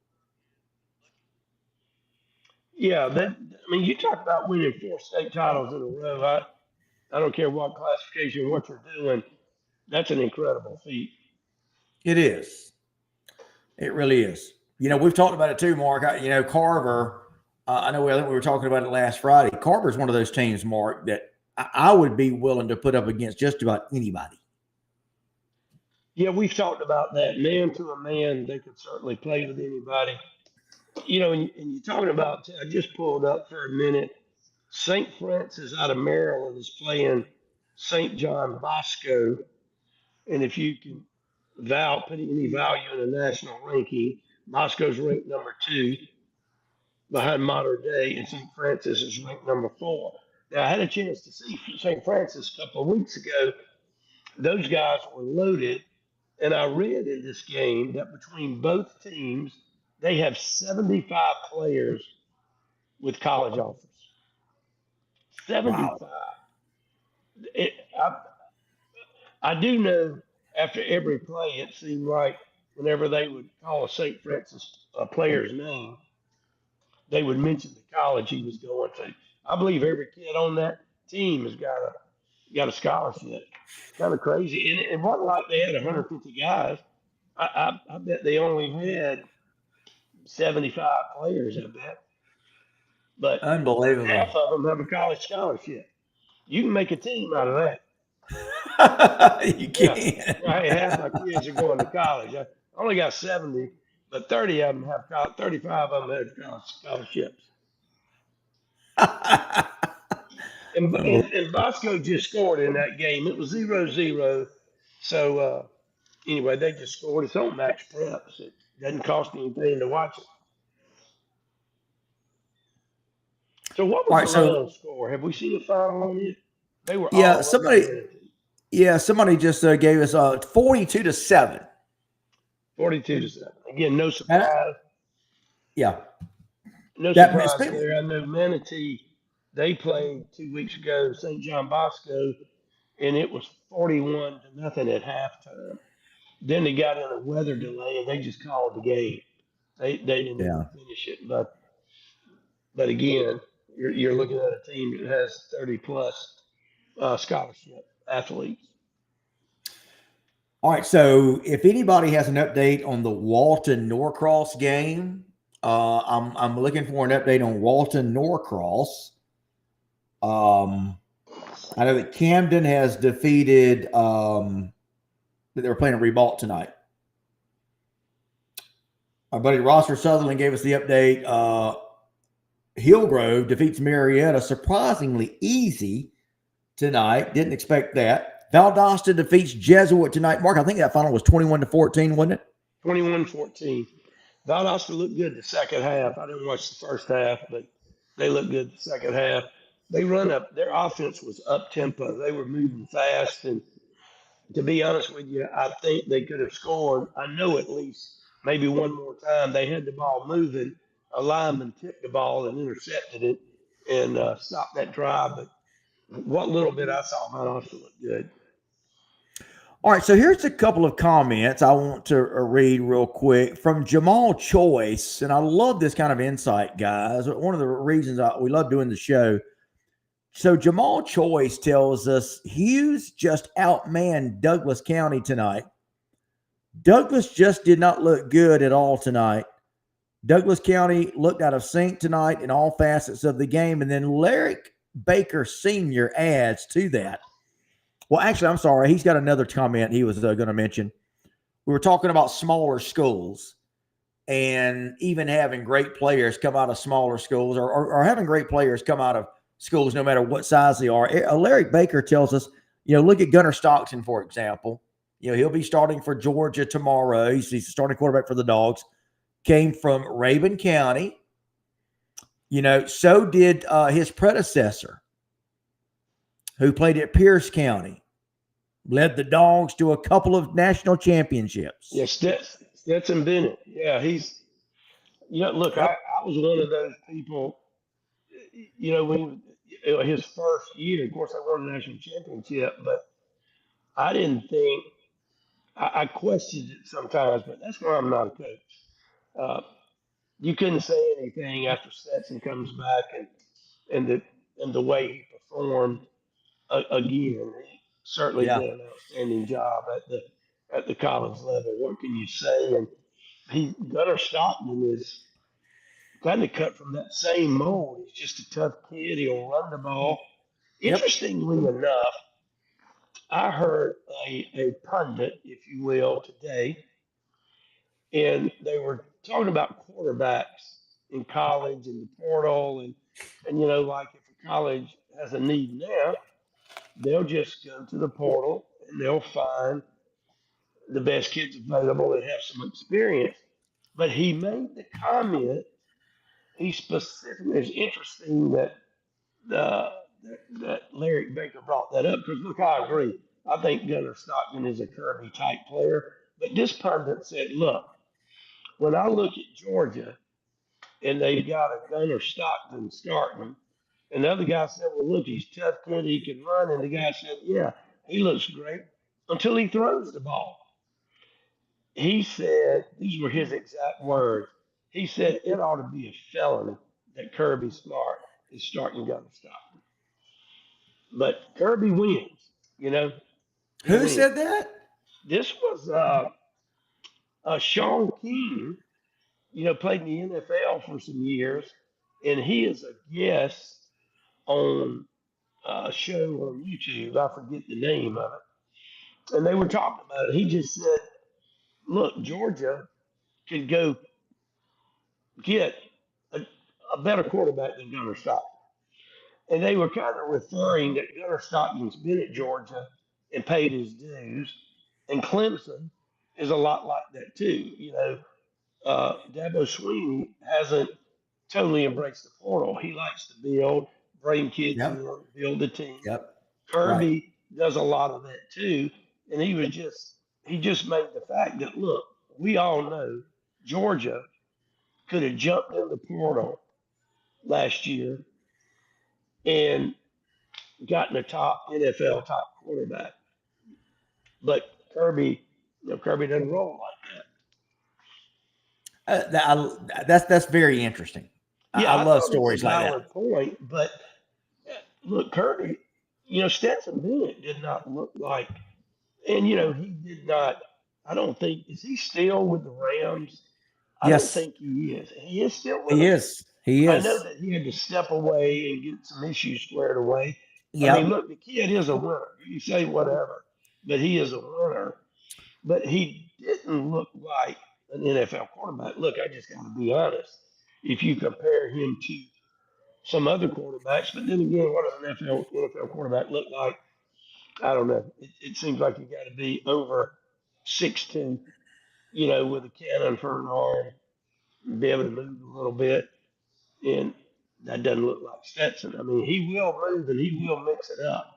Yeah, you talk about winning 4 state titles in a row. I don't care what classification, what you're doing. That's an incredible feat. It is. It really is. We've talked about it too, Mark. Carver, I know we were talking about it last Friday. Carver is one of those teams, Mark, that I would be willing to put up against just about anybody. Yeah, we've talked about that. Man to a man, they could certainly play with anybody. And you're talking about, I just pulled up for a minute, St. Francis out of Maryland is playing St. John Bosco. And if you can put any value in a national ranking, Bosco's ranked number 2 behind Modern Day, and St. Francis is ranked number 4. Now, I had a chance to see St. Francis a couple of weeks ago. Those guys were loaded, and I read in this game that between both teams, they have 75 players with college offers. 75. Wow. I do know after every play, it seemed like whenever they would call a St. Francis player's name, they would mention the college he was going to. I believe every kid on that team has got a scholarship. It's kind of crazy. And it wasn't like they had 150 guys. I bet they only had 75 players, I bet. But unbelievable. Half of them have a college scholarship. You can make a team out of that. You can. Yeah. Half my kids are going to college. Only got 70, but 30 of them have 35 of them have college scholarships. And Bosco just scored in that game. It was 0-0. So anyway, they just scored. It's on Max Preps. It doesn't cost anything to watch it. So what All was right, the so round score? Have we seen the final on it? They were yeah, all over somebody, Manatee. yeah, somebody just gave us 42-7. 42-7. Again, no And surprise. yeah, No that surprise speaking. there. I know Manatee, they played 2 weeks ago, St. John Bosco, and it was 41-0 at halftime. Then they got in a weather delay and they just called the game. They didn't even Yeah. finish it. But again, you're looking at a team that has 30 plus scholarship athletes. All right. So if anybody has an update on the Walton Norcross game, I'm looking for an update on Walton Norcross. I know that Camden has defeated. They were playing a Revolt tonight. Our buddy Rosser Sutherland gave us the update. Hillgrove defeats Marietta surprisingly easy tonight. Didn't expect that. Valdosta defeats Jesuit tonight. Mark, I think that final was 21-14, wasn't it? 21-14. Valdosta looked good the second half. I didn't watch the first half, but they looked good the second half. They run up. Their offense was up tempo. They were moving fast, and to be honest with you, I think they could have scored. I know at least maybe one more time. They had the ball moving. A lineman tipped the ball and intercepted it and stopped that drive. But what little bit I saw, Valdosta looked good. All right, so here's a couple of comments I want to read real quick from Jamal Choice. And I love this kind of insight, guys. One of the reasons we love doing the show. So Jamal Choice tells us Hughes just outmanned Douglas County tonight. Douglas just did not look good at all tonight. Douglas County looked out of sync tonight in all facets of the game. And then Lyric Baker Sr. adds to that. Well, actually, I'm sorry. He's got another comment he was going to mention. We were talking about smaller schools and even having great players come out of smaller schools or having great players come out of schools no matter what size they are. Larry Baker tells us, look at Gunnar Stockton, for example. He'll be starting for Georgia tomorrow. He's starting quarterback for the Dogs. Came from Rabun County. So did his predecessor, who played at Pierce County. Led the Dogs to a couple of national championships. Yeah, Stetson Bennett. Yeah, look, Yep. I was one of those people, when his first year, of course, I won the national championship, but I didn't think, I questioned it sometimes, but that's why I'm not a coach. Uh, you couldn't say anything after Stetson comes back and the and the way he performed again. He certainly Yeah. did an outstanding job at the college level. What can you say? And Gunnar Stockton is kind of cut from that same mold. He's just a tough kid. He'll run the ball. Yep. Interestingly enough, I heard a pundit, if you will, today, and they were talking about quarterbacks in college and the portal, and like if a college has a need now, they'll just go to the portal and they'll find the best kids available that have some experience. But he made the comment. He specifically is interesting uh, that Larry Baker brought that up because look, I agree. I think Gunnar Stockton is a Kirby type player, but this pundit said, look, when I look at Georgia and they've got a Gunnar Stockton starting, and the other guy said, well, look, he's tough kid, he can run, and the guy said, yeah, he looks great until he throws the ball. He said, these were his exact words. He said it ought to be a felony that Kirby Smart is starting Gunnar Stockton. But Kirby wins, he Who wins. said that? This was Sean King, played in the NFL for some years, and he is a guest on a show on YouTube. I forget the name of it. And they were talking about it. He just said look, Georgia could go get a, a better quarterback than Gunnar Stockton. And they were kind of referring that Gunnar Stockton's been at Georgia and paid his dues, and Clemson is a lot like that too. Dabo Sweeney hasn't totally embraced the portal. He likes to build, bring kids Yep. in, build a team. Yep. Right. Kirby does a lot of that too, and he just made the fact that look, we all know Georgia could have jumped in the portal last year and gotten a top NFL top quarterback. But Kirby doesn't roll like That's very interesting. that. I Yeah, I love thought it was a stories like that. valid point, but look, Kirby, Stetson Bennett did not look like, and he did not. I don't think is he still with the Rams. I don't Yes, think he is. He is still with he them. is. He I know is. that he had to step away and get some issues squared away. I mean, Yep. look, the kid is a winner. You say whatever, but he is a winner. But he didn't look like an NFL quarterback. Look, I just got to be honest. If you compare him to some other quarterbacks, but then again, what does an NFL quarterback look like? I don't know. It seems like you got to be over 6'2", with a cannon for an arm, be able to move a little bit, and that doesn't look like Stetson. I mean, he will move and he will mix it up.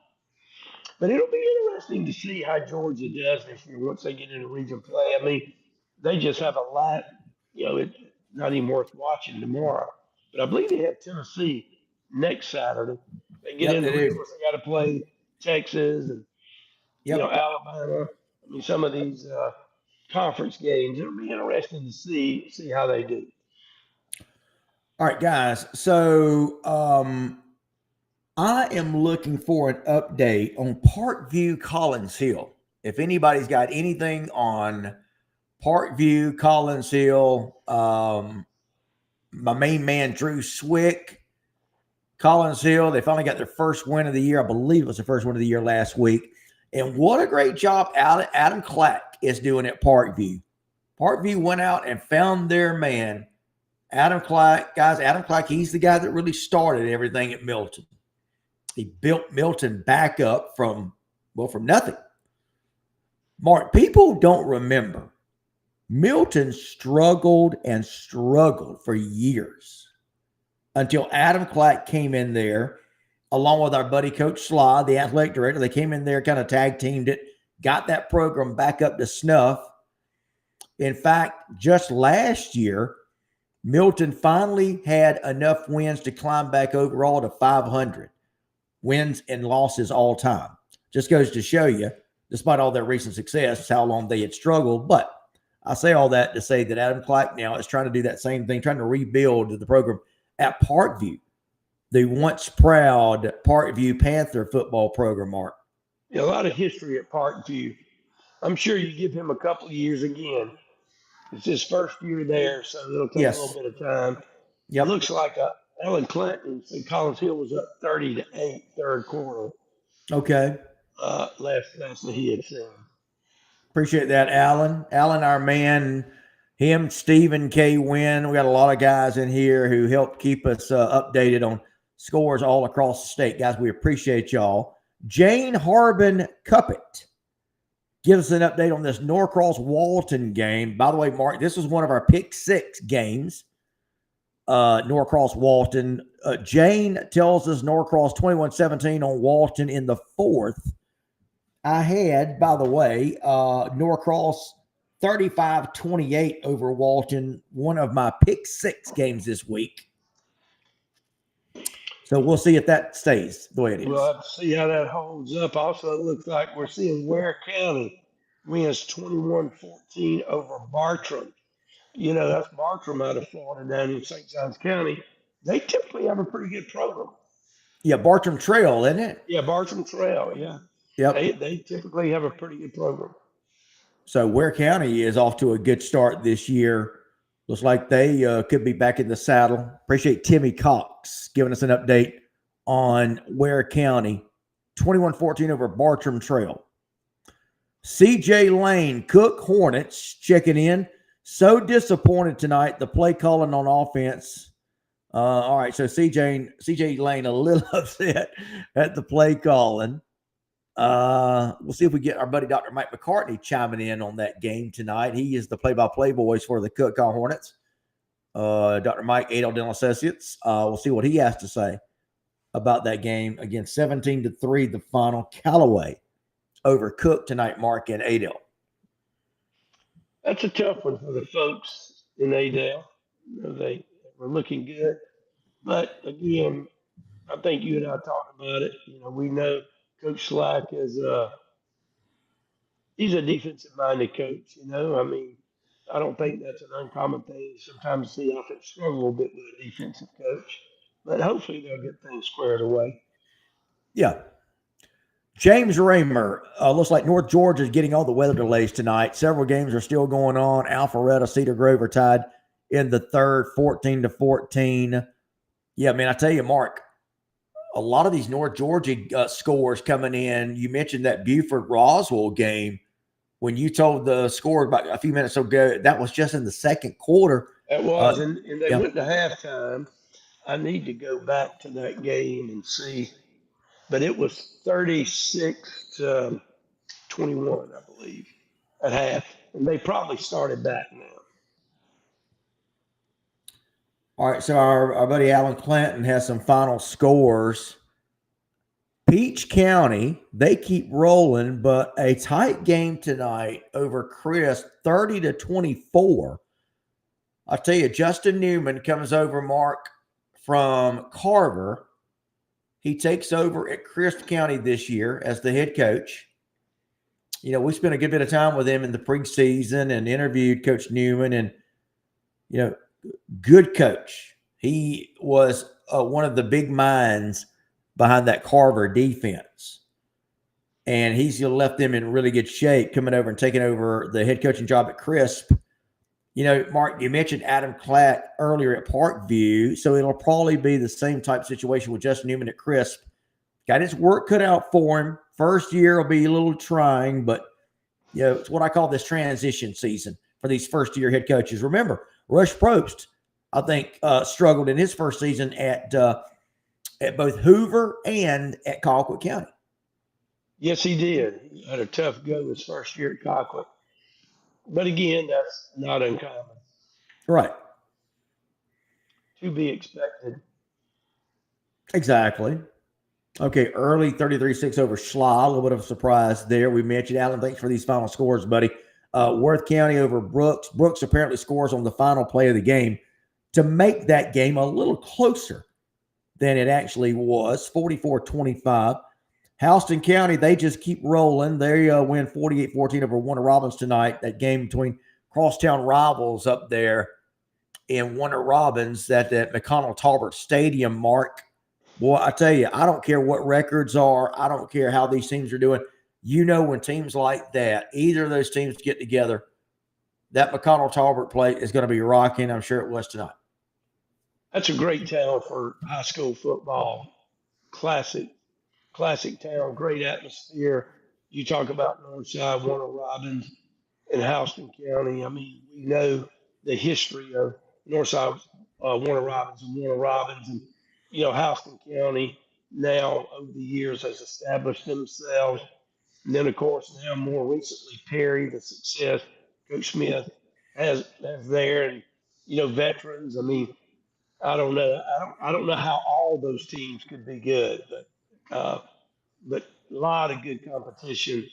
But it'll be interesting to see how Georgia does this year once they get into region play. I mean, they just have a lot. It's not even worth watching tomorrow. But I believe they have Tennessee next Saturday. They get Yep. into They region, do. they got to play Texas and Yep. Alabama. I mean, some of these conference games. It'll be interesting to see how they do. All right, guys. So I am looking for an update on Parkview Collins Hill. If anybody's got anything on Parkview Collins Hill, my main man Drew Swick, Collins Hill, they finally got their first win of the year. I believe it was the first win of the year last week. And what a great job Adam Clack is doing at Parkview. Parkview went out and found their man, Adam Clack. Guys, Adam Clack, he's the guy that really started everything at Milton. He built Milton back up from nothing. Mark, people don't remember. Milton struggled and struggled for years until Adam Clack came in there, along with our buddy Coach Sly, the athletic director. They came in there, kind of tag teamed it, got that program back up to snuff. In fact, just last year, Milton finally had enough wins to climb back overall to 500 wins and losses all time. Just goes to show you, despite all their recent success, how long they had struggled. But I say all that to say that Adam Clack now is trying to do that same thing, trying to rebuild the program at Parkview, the once proud Parkview Panther football program, Mark. A lot of history at Parkview. I'm sure you give him a couple of years again. It's his first year there, so it'll take a little Yes. bit of time. It Yep. looks like Alan Clinton said Collins Hill was up 30-8 third quarter. Okay. Last that he had seen. Appreciate that, Alan. Alan, our man, him, Stephen K. Wynn. We got a lot of guys in here who help keep us updated on scores all across the state. Guys, we appreciate y'all. Jane Harbin Cuppet gives us an update on this Norcross Walton game. By the way, Mark, this was one of our pick six games. Norcross Walton. Jane tells us Norcross 21-17 on Walton in the fourth. I had, by the way, Norcross 35-28 over Walton, one of my pick six games this week. So we'll see if that stays the way it is. We'll have to see how that holds up. Also, it looks like we're seeing Ware County wins 21-14 over Bartram. That's Bartram out of Florida down in St. Johns County. They typically have a pretty good program. Yeah, Bartram Trail, isn't it? Yeah, Bartram Trail, yeah. Yep. They typically have a pretty good program. So Ware County is off to a good start this year. Looks like they could be back in the saddle. Appreciate Timmy Cox giving us an update on Ware County, 21-14 over Bartram Trail. CJ Lane, Cook Hornets, checking in. So disappointed tonight. The play calling on offense. All right, so CJ Lane a little upset at the play calling. We'll see if we get our buddy Dr. Mike McCartney chiming in on that game tonight. He is the play-by-play voice for the Cook Hornets. Dr. Mike, Adel Dental Associates. We'll see what he has to say about that game. Again, 17-3, the final. Callaway over Cook tonight, Mark and Adel. That's a tough one for the folks in Adel. They were looking good. But again, I think you and I talked about it. We know Coach Slack is he's a defensive minded coach. I mean, I don't think that's an uncommon thing. Sometimes the offense struggle a little bit with a defensive coach, but hopefully they'll get things squared away. Yeah. James Raymer, looks like North Georgia is getting all the weather delays tonight. Several games are still going on. Alpharetta, Cedar Grove are tied in the third, 14-14. Yeah, man, I tell you, Mark, a lot of these North Georgia scores coming in. You mentioned that Buford-Roswell game. When you told the score about a few minutes ago, that was just in the second quarter. It was, and they went to halftime. I need to go back to that game and see. But it was 36-21, I believe, at half. And they probably started back now. All right, so our buddy Alan Clanton has some final scores. Peach County, they keep rolling, but a tight game tonight over Chris, 30-24. I'll tell you, Justin Newman comes over, Mark, from Carver. He takes over at Crisp County this year as the head coach. We spent a good bit of time with him in the preseason and interviewed Coach Newman, and, good coach. He was one of the big minds behind that Carver defense. And he's left them in really good shape coming over and taking over the head coaching job at Crisp. Mark, you mentioned Adam Clatt earlier at Parkview, so it'll probably be the same type of situation with Justin Newman at Crisp. Got his work cut out for him. First year will be a little trying, but it's what I call this transition season for these first-year head coaches. Remember, Rush Probst, I think, struggled in his first season at both Hoover and at Colquitt County. Yes, he did. He had a tough go his first year at Colquitt. But again, that's not uncommon. Right. To be expected. Exactly. Okay, early 33-6 over Schla. A little bit of a surprise there. We mentioned, Alan, thanks for these final scores, buddy. Worth County over Brooks. Brooks apparently scores on the final play of the game to make that game a little closer than it actually was, 44-25. Houston County, they just keep rolling. They win 48-14 over Warner Robins tonight. That game between crosstown rivals up there in Warner Robins at McConnell Talbert Stadium, Mark. Boy, I tell you, I don't care what records are. I don't care how these teams are doing. When teams like that, either of those teams get together, that McConnell Talbert play is going to be rocking. I'm sure it was tonight. That's a great town for high school football. Classic town, great atmosphere. You talk about Northside, Warner Robins, and Houston County. I mean, we know the history of Northside, Warner Robins, and Houston County now over the years has established themselves. And then, of course, now more recently, Perry, the success Coach Smith has there, and veterans. I mean, I don't know. I don't know how all those teams could be good, but a lot of good competition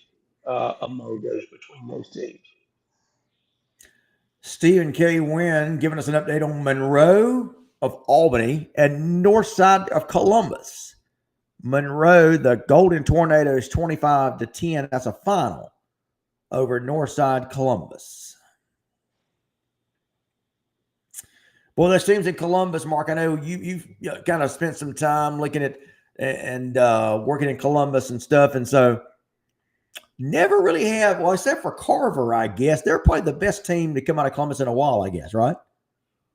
among between those teams. Stephen K. Wynn giving us an update on Monroe of Albany and Northside of Columbus. Monroe, the Golden Tornadoes, 25-10. That's a final over Northside Columbus. Well, those teams in Columbus, Mark, I know you've kind of spent some time looking at and working in Columbus and stuff. And so never really have, well, except for Carver, I guess. They're probably the best team to come out of Columbus in a while, I guess, right?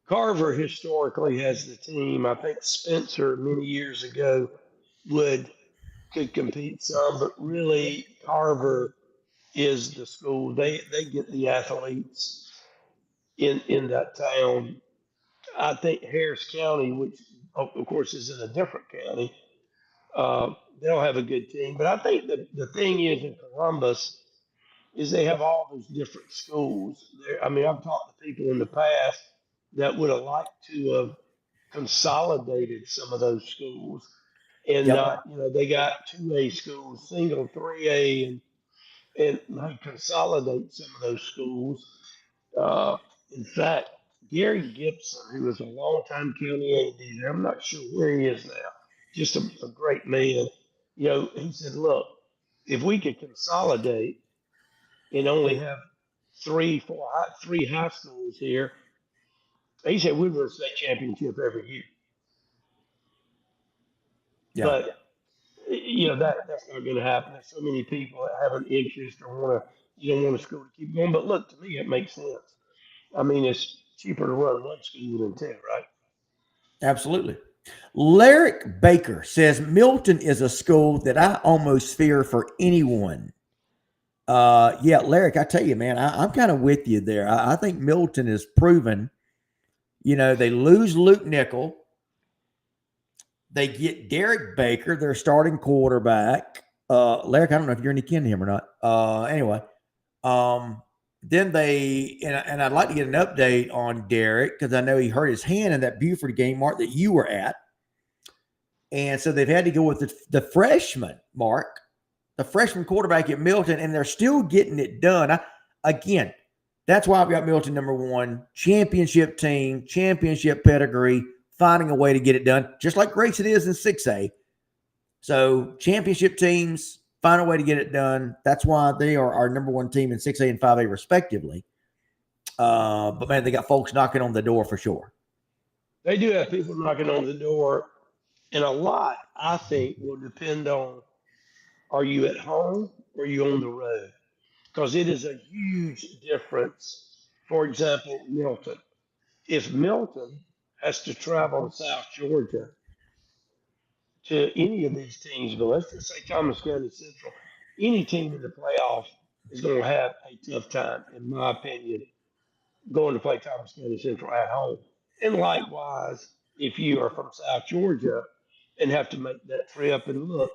Carver historically has the team. I think Spencer many years ago could compete some, but really Carver is the school. They get the athletes in that town. I think Harris County, which of course is in a different county, they'll have a good team. But I think the thing is in Columbus is they have all those different schools. There, I mean, I've talked to people in the past that would have liked to have consolidated some of those schools and Yep. not, they got 2A schools, single 3A, and they consolidate some of those schools. Uh, in fact, Gary Gibson, who was a longtime county AD there, I'm not sure where he is now, just a great man. He said, look, if we could consolidate and only have three high schools here, he said we'd win a state championship every year. Yeah. But that's not going to happen. There's so many people that have an interest or don't want a school to keep going. But look, to me, it makes sense. I mean, it's cheaper to run one school than 10, right? Absolutely. Lyric Baker says Milton is a school that I almost fear for anyone. Yeah, Lyric, I tell you, man, I'm kind of with you there. I think Milton is proven. They lose Luke Nickel. They get Derek Baker, their starting quarterback. Lyric, I don't know if you're any kin to him or not. Anyway, then and I'd like to get an update on Derek because I know he hurt his hand in that Buford game, Mark, that you were at. And so they've had to go with the freshman, Mark, the freshman quarterback at Milton, and they're still getting it done. Again, that's why I've got Milton number one, championship team, championship pedigree, finding a way to get it done, just like Grayson is in 6A. So championship teams find a way to get it done. That's why they are our number one team in 6A and 5A respectively. But, man, they got folks knocking on the door for sure. They do have people knocking on the door. And a lot, I think, will depend on, are you at home or are you on the road? Because it is a huge difference. For example, Milton. If Milton has to travel to South Georgia to any of these teams, but let's just say Thomas County Central, any team in the playoffs is going to have a tough time, in my opinion, going to play Thomas County Central at home. And likewise, if you are from South Georgia and have to make that trip, and look,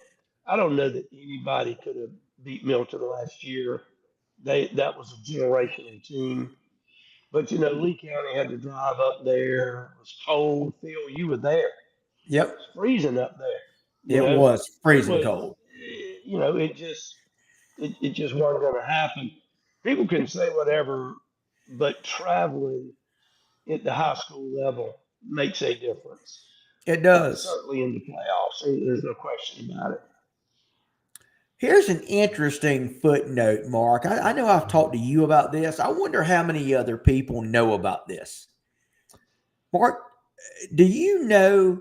I don't know that anybody could have beat Milton last year. That was a generational team. But Lee County had to drive up there. It was cold. Phil, you were there. Yep. It was freezing up there. It was freezing cold. It just wasn't going to happen. People can say whatever, but traveling at the high school level makes a difference. It does. Certainly in the playoffs. There's no question about it. Here's an interesting footnote, Mark. I know I've talked to you about this. I wonder how many other people know about this. Mark, do you know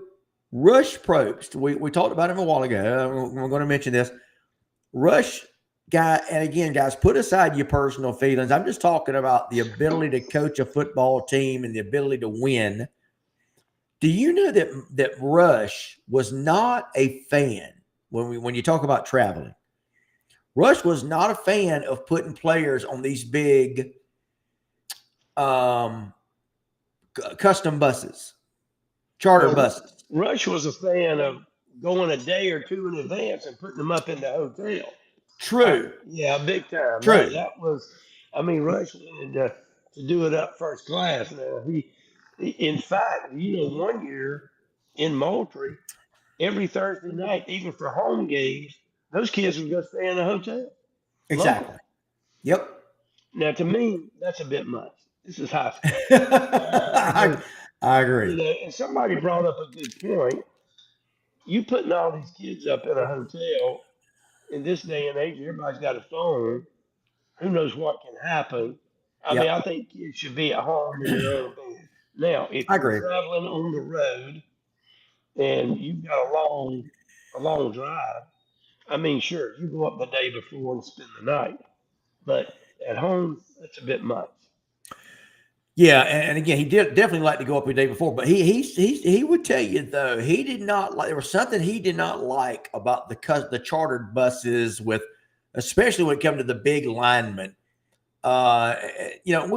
Rush Probst? We talked about him a while ago. We're going to mention this. Rush guy, and again, guys, put aside your personal feelings. I'm just talking about the ability to coach a football team and the ability to win. Do you know that Rush was not a fan when you talk about traveling? Rush was not a fan of putting players on these big custom buses, charter buses. Rush was a fan of going a day or two in advance and putting them up in the hotel. True. Yeah, big time. True. That was, Rush wanted to do it up first class. Now, in fact, 1 year in Moultrie, every Thursday night, even for home games, those kids would go stay in a hotel. Exactly. Local. Yep. Now, to me, that's a bit much. This is high school. I agree. And somebody brought up a good point. You putting all these kids up in a hotel in this day and age, everybody's got a phone. Who knows what can happen? I think kids should be at home in their own bed. Now, if you're traveling on the road and you've got a long drive, sure, you go up the day before and spend the night. But at home, that's a bit much. Yeah, and again, he did definitely like to go up the day before, but he would tell you though he did not like. There was something he did not like about the chartered buses with especially when it comes to the big linemen. We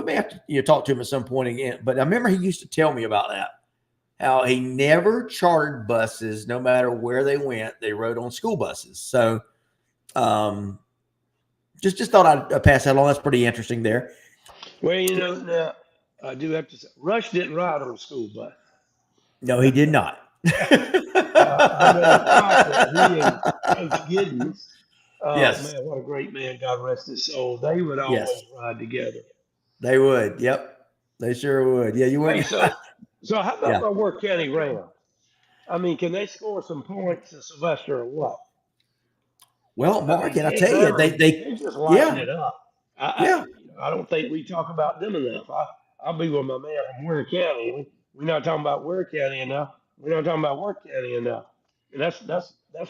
may have to talk to him at some point again. But I remember he used to tell me about that, how he never chartered buses, no matter where they went. They rode on school buses. So, just thought I'd pass that along. That's pretty interesting there. Well, now I do have to say, Rush didn't ride on a school bus. No, he did not. I know Crockett, he and Coach Giddens. Yes. Man, what a great man! God rest his soul. They would Yes. always ride together. They would. Yep. They sure would. Yeah, you Hey, wouldn't. so how about Yeah. my Worth County Rams? I mean, can they score some points in Sylvester or what? Well, I Mark, mean, and I Jake tell you, Rivers, they they just lighten yeah, it up. yeah, I don't think we talk about them enough. I'll be with my man from Ware County. We're not talking about Ware County enough. We're not talking about Worth County enough. And that's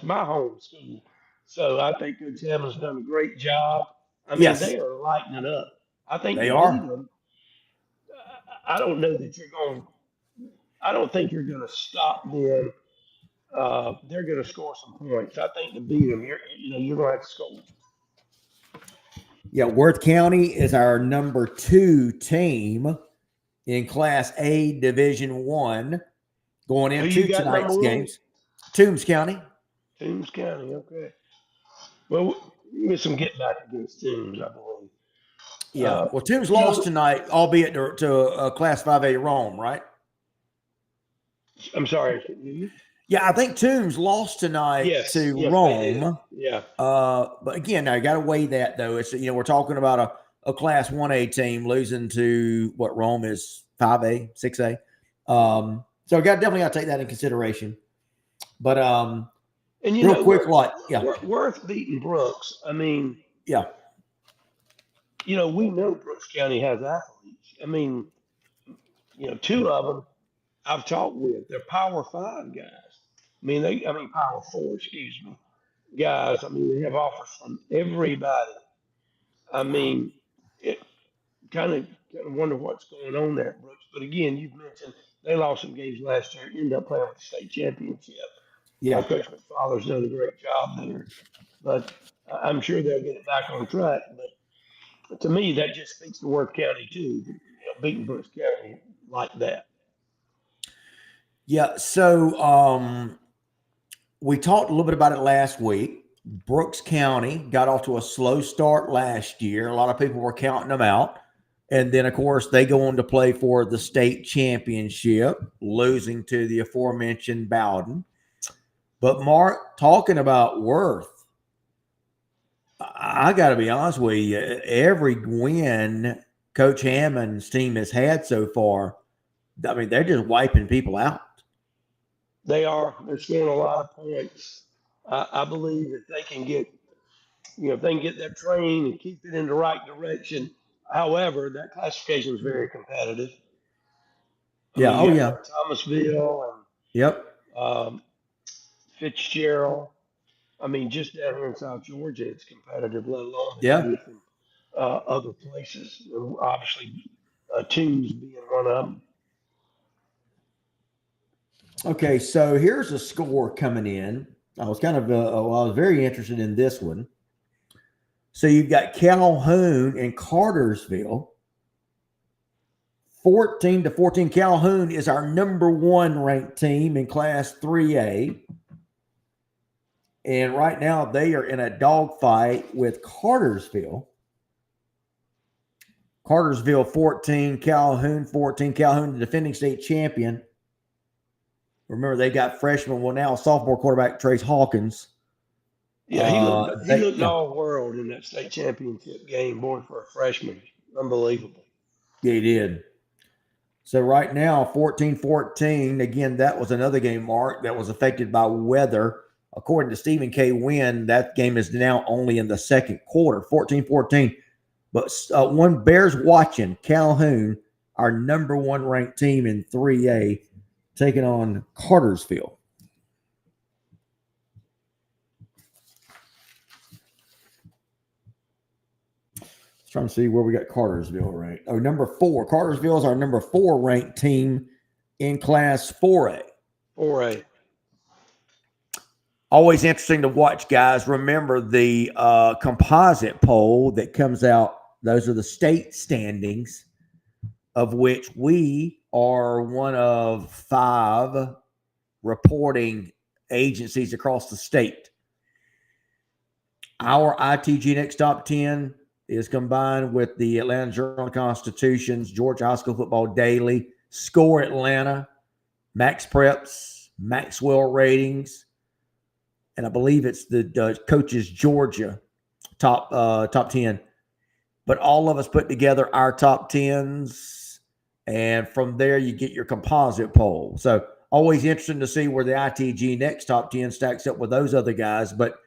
my home school. So I think Coach Hammond's done a great job. I mean, yes, they are lighting it up. I think they to beat are. them, I don't know that you're going. I don't think you're going to stop them. They're going to score some points. I think to beat them, you're going to have to score. Yeah, Worth County is our number 2 team in Class A Division 1 going Who you into got number tonight's one? games. Toombs County. Toombs County. Okay. Well, we get some get back against Toombs, I believe. Yeah. Well, Toombs You lost know, tonight, albeit to Class 5A Rome, right? I'm sorry. You? Yeah, I think Toombs lost tonight Yes, to yes, they did. Rome. Yeah. But again, now you got to weigh that though. It's we're talking about a Class 1A team losing to what Rome is 5A, 6A. So definitely got to take that in consideration. But And real quick, Worth beating Brooks. I mean, yeah, we know Brooks County has athletes. I mean, 2 of them I've talked with. They're Power 5 guys. Power 4, excuse me, guys. I mean, they have offers from everybody. I mean, it kind of wonder what's going on there, Brooks. But again, you've mentioned they lost some games last year, ended up playing with the state championship. yeah. Coach McFarland's done a great job there, but I'm sure they'll get it back on track. But to me, that just speaks to Worth County too, beating Brooks County like that. Yeah. So we talked a little bit about it last week. Brooks County got off to a slow start last year. A lot of people were counting them out. And then, of course, they go on to play for the state championship, losing to the aforementioned Bowden. But, Mark, talking about Worth, I got to be honest with you, every win Coach Hammond's team has had so far, I mean, they're just wiping people out. They are. They're scoring a lot of points. I believe that they can get, if they can get that train and keep it in the right direction. However, that classification is very competitive. Yeah. You have Thomasville and Yep. Fitzgerald. Just down here in South Georgia, it's competitive, let alone from other places. Obviously, Toombs being one of them. Okay, so here's a score coming in. I was I was very interested in this one. So you've got Calhoun and Cartersville. 14-14. Calhoun is our number 1 ranked team in Class 3A. And right now they are in a dogfight with Cartersville. Cartersville 14, Calhoun 14. Calhoun, the defending state champion. Remember, they got freshman, now sophomore quarterback Trace Hawkins. Yeah, he looked all world in that state championship game, boy, for a freshman. Unbelievable. Yeah, he did. So right now, 14-14. Again, that was another game, Mark, that was affected by weather. According to Stephen K. Wynn, that game is now only in the second quarter, 14-14. But one bears watching, Calhoun, our number 1 ranked team in 3A, taking on Cartersville. Trying to see where we got Cartersville ranked. Oh, number 4. Cartersville is our number 4 ranked team in Class 4A. 4A. Always interesting to watch, guys. Remember the composite poll that comes out. Those are the state standings, of which we are one of 5 reporting agencies across the state. Our ITG Next Top 10 is combined with the Atlanta Journal-Constitution's Georgia High School Football Daily, Score Atlanta, Max Preps, Maxwell Ratings, and I believe it's the Coaches Georgia top 10. But all of us put together our top 10s, and from there you get your composite poll. So always interesting to see where the ITG Next Top 10 stacks up with those other guys, but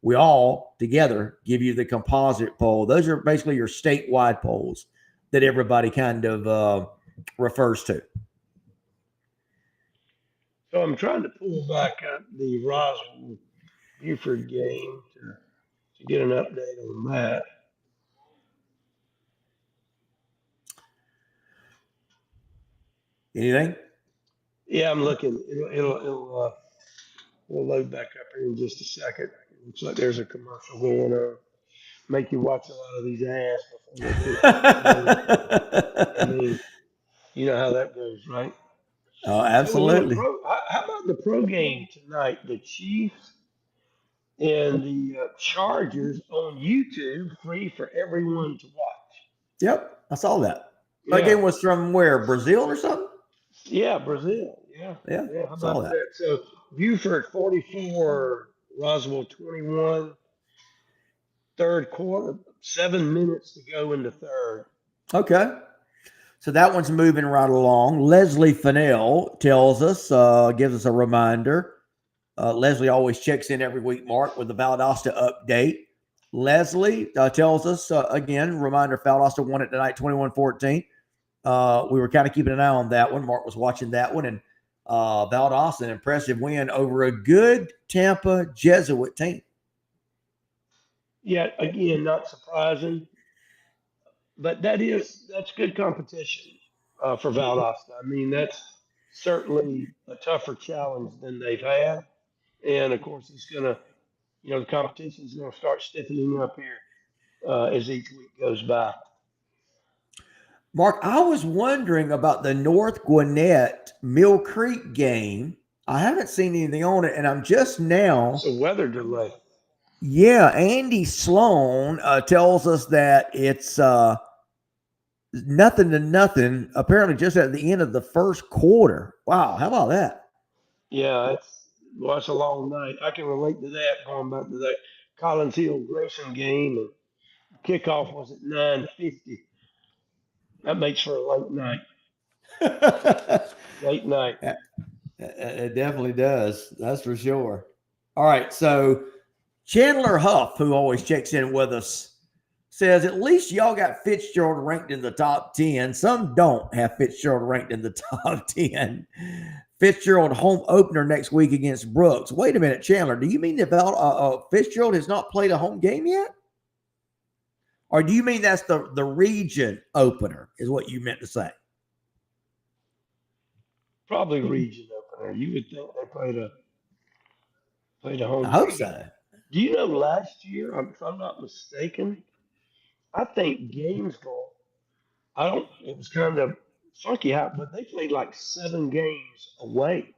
we all together give you the composite poll. Those are basically your statewide polls that everybody kind of refers to. So I'm trying to pull back up the Roswell Buford game to get an update on that. Anything? Yeah, I'm looking. It'll load back up here in just a second. Looks like there's a commercial going on. Make you watch a lot of these ads before they put I mean, you know how that goes, right? Oh, So on the absolutely. how about the pro game tonight? The Chiefs and the Chargers on YouTube, free for everyone to watch. Yep, I saw that. That Yeah, game was from where? Brazil or something? yeah, Brazil. Yeah, Yeah, yeah. How saw about that. that? So Buford 44, Roswell 21. Third quarter, 7 minutes to go in the third. Okay. So that one's moving right along. Leslie Fennell tells us, gives us a reminder. Leslie always checks in every week, Mark, with the Valdosta update. Leslie tells us, again, reminder, Valdosta won it tonight, 21-14. We were kind of keeping an eye on that one. Mark was watching that one. And Valdosta, an impressive win over a good Tampa Jesuit team. Yeah, again, not surprising, but that's good competition for Valdosta. I mean, that's certainly a tougher challenge than they've had, and of course, it's gonna, the competition's gonna start stiffening up here as each week goes by. Mark, I was wondering about the North Gwinnett Mill Creek game. I haven't seen anything on it, and I'm just now. It's a weather delay. Yeah, Andy Sloan tells us that it's nothing to nothing, apparently just at the end of the first quarter. Wow, how about that? Yeah, it's a long night. I can relate to that going back to that Collins Hill Grayson game, and kickoff was at 9:50. That makes for a late night. Late night. It definitely does. That's for sure. All right. So Chandler Huff, who always checks in with us, says at least y'all got Fitzgerald ranked in the top 10. Some don't have Fitzgerald ranked in the top 10. Fitzgerald home opener next week against Brooks. Wait a minute, Chandler. Do you mean that Fitzgerald has not played a home game yet? Or do you mean that's the region opener is what you meant to say? Probably region opener. You would think they played a I home hope game. so. Do you know last year, if I'm not mistaken, I think Gainesville, it was kind of funky how, but they played like 7 games away,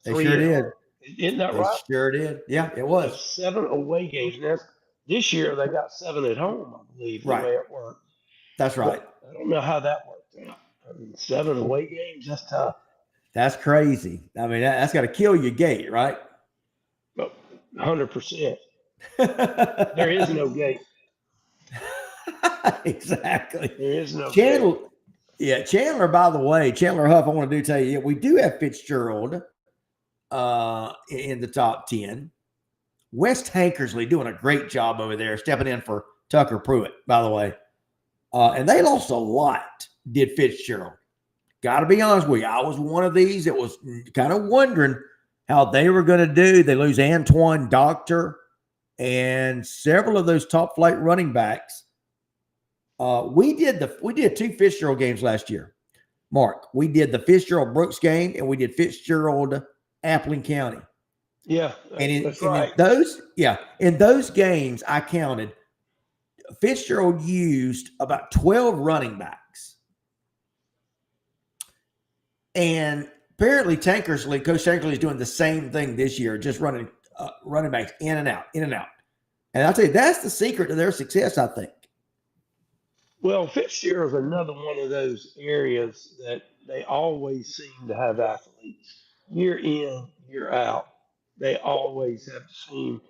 They three sure at did. home. Isn't that They right? sure did. Yeah, it So was. 7 away games. Now, this year they got 7 at home, I believe, the Right. way it worked. That's right. But I don't know how that worked out. I mean, 7 away games, that's tough. That's crazy. I mean, that's got to kill your gate, right? But 100%. There is no gate. Exactly. There is no Chandler, gate. yeah, Chandler, by the way, Chandler Huff, I want to tell you, we do have Fitzgerald in the top 10. West Hankersley doing a great job over there, stepping in for Tucker Pruitt, by the way. And they lost a lot, did Fitzgerald. Got to be honest with you. I was one of these that was kind of wondering how they were going to do. They lose Antoine Doctor and several of those top flight running backs. We did 2 Fitzgerald games last year, Mark. We did the Fitzgerald Brooks game and we did Fitzgerald Appling County. Yeah, And that's right. in those games, I counted Fitzgerald used about 12 running backs. And apparently Coach Tankersley is doing the same thing this year, just running running backs in and out, in and out. And I'll tell you, that's the secret to their success, I think. Well, Fitzgerald's another one of those areas that they always seem to have athletes. Year in, year out. They always have seen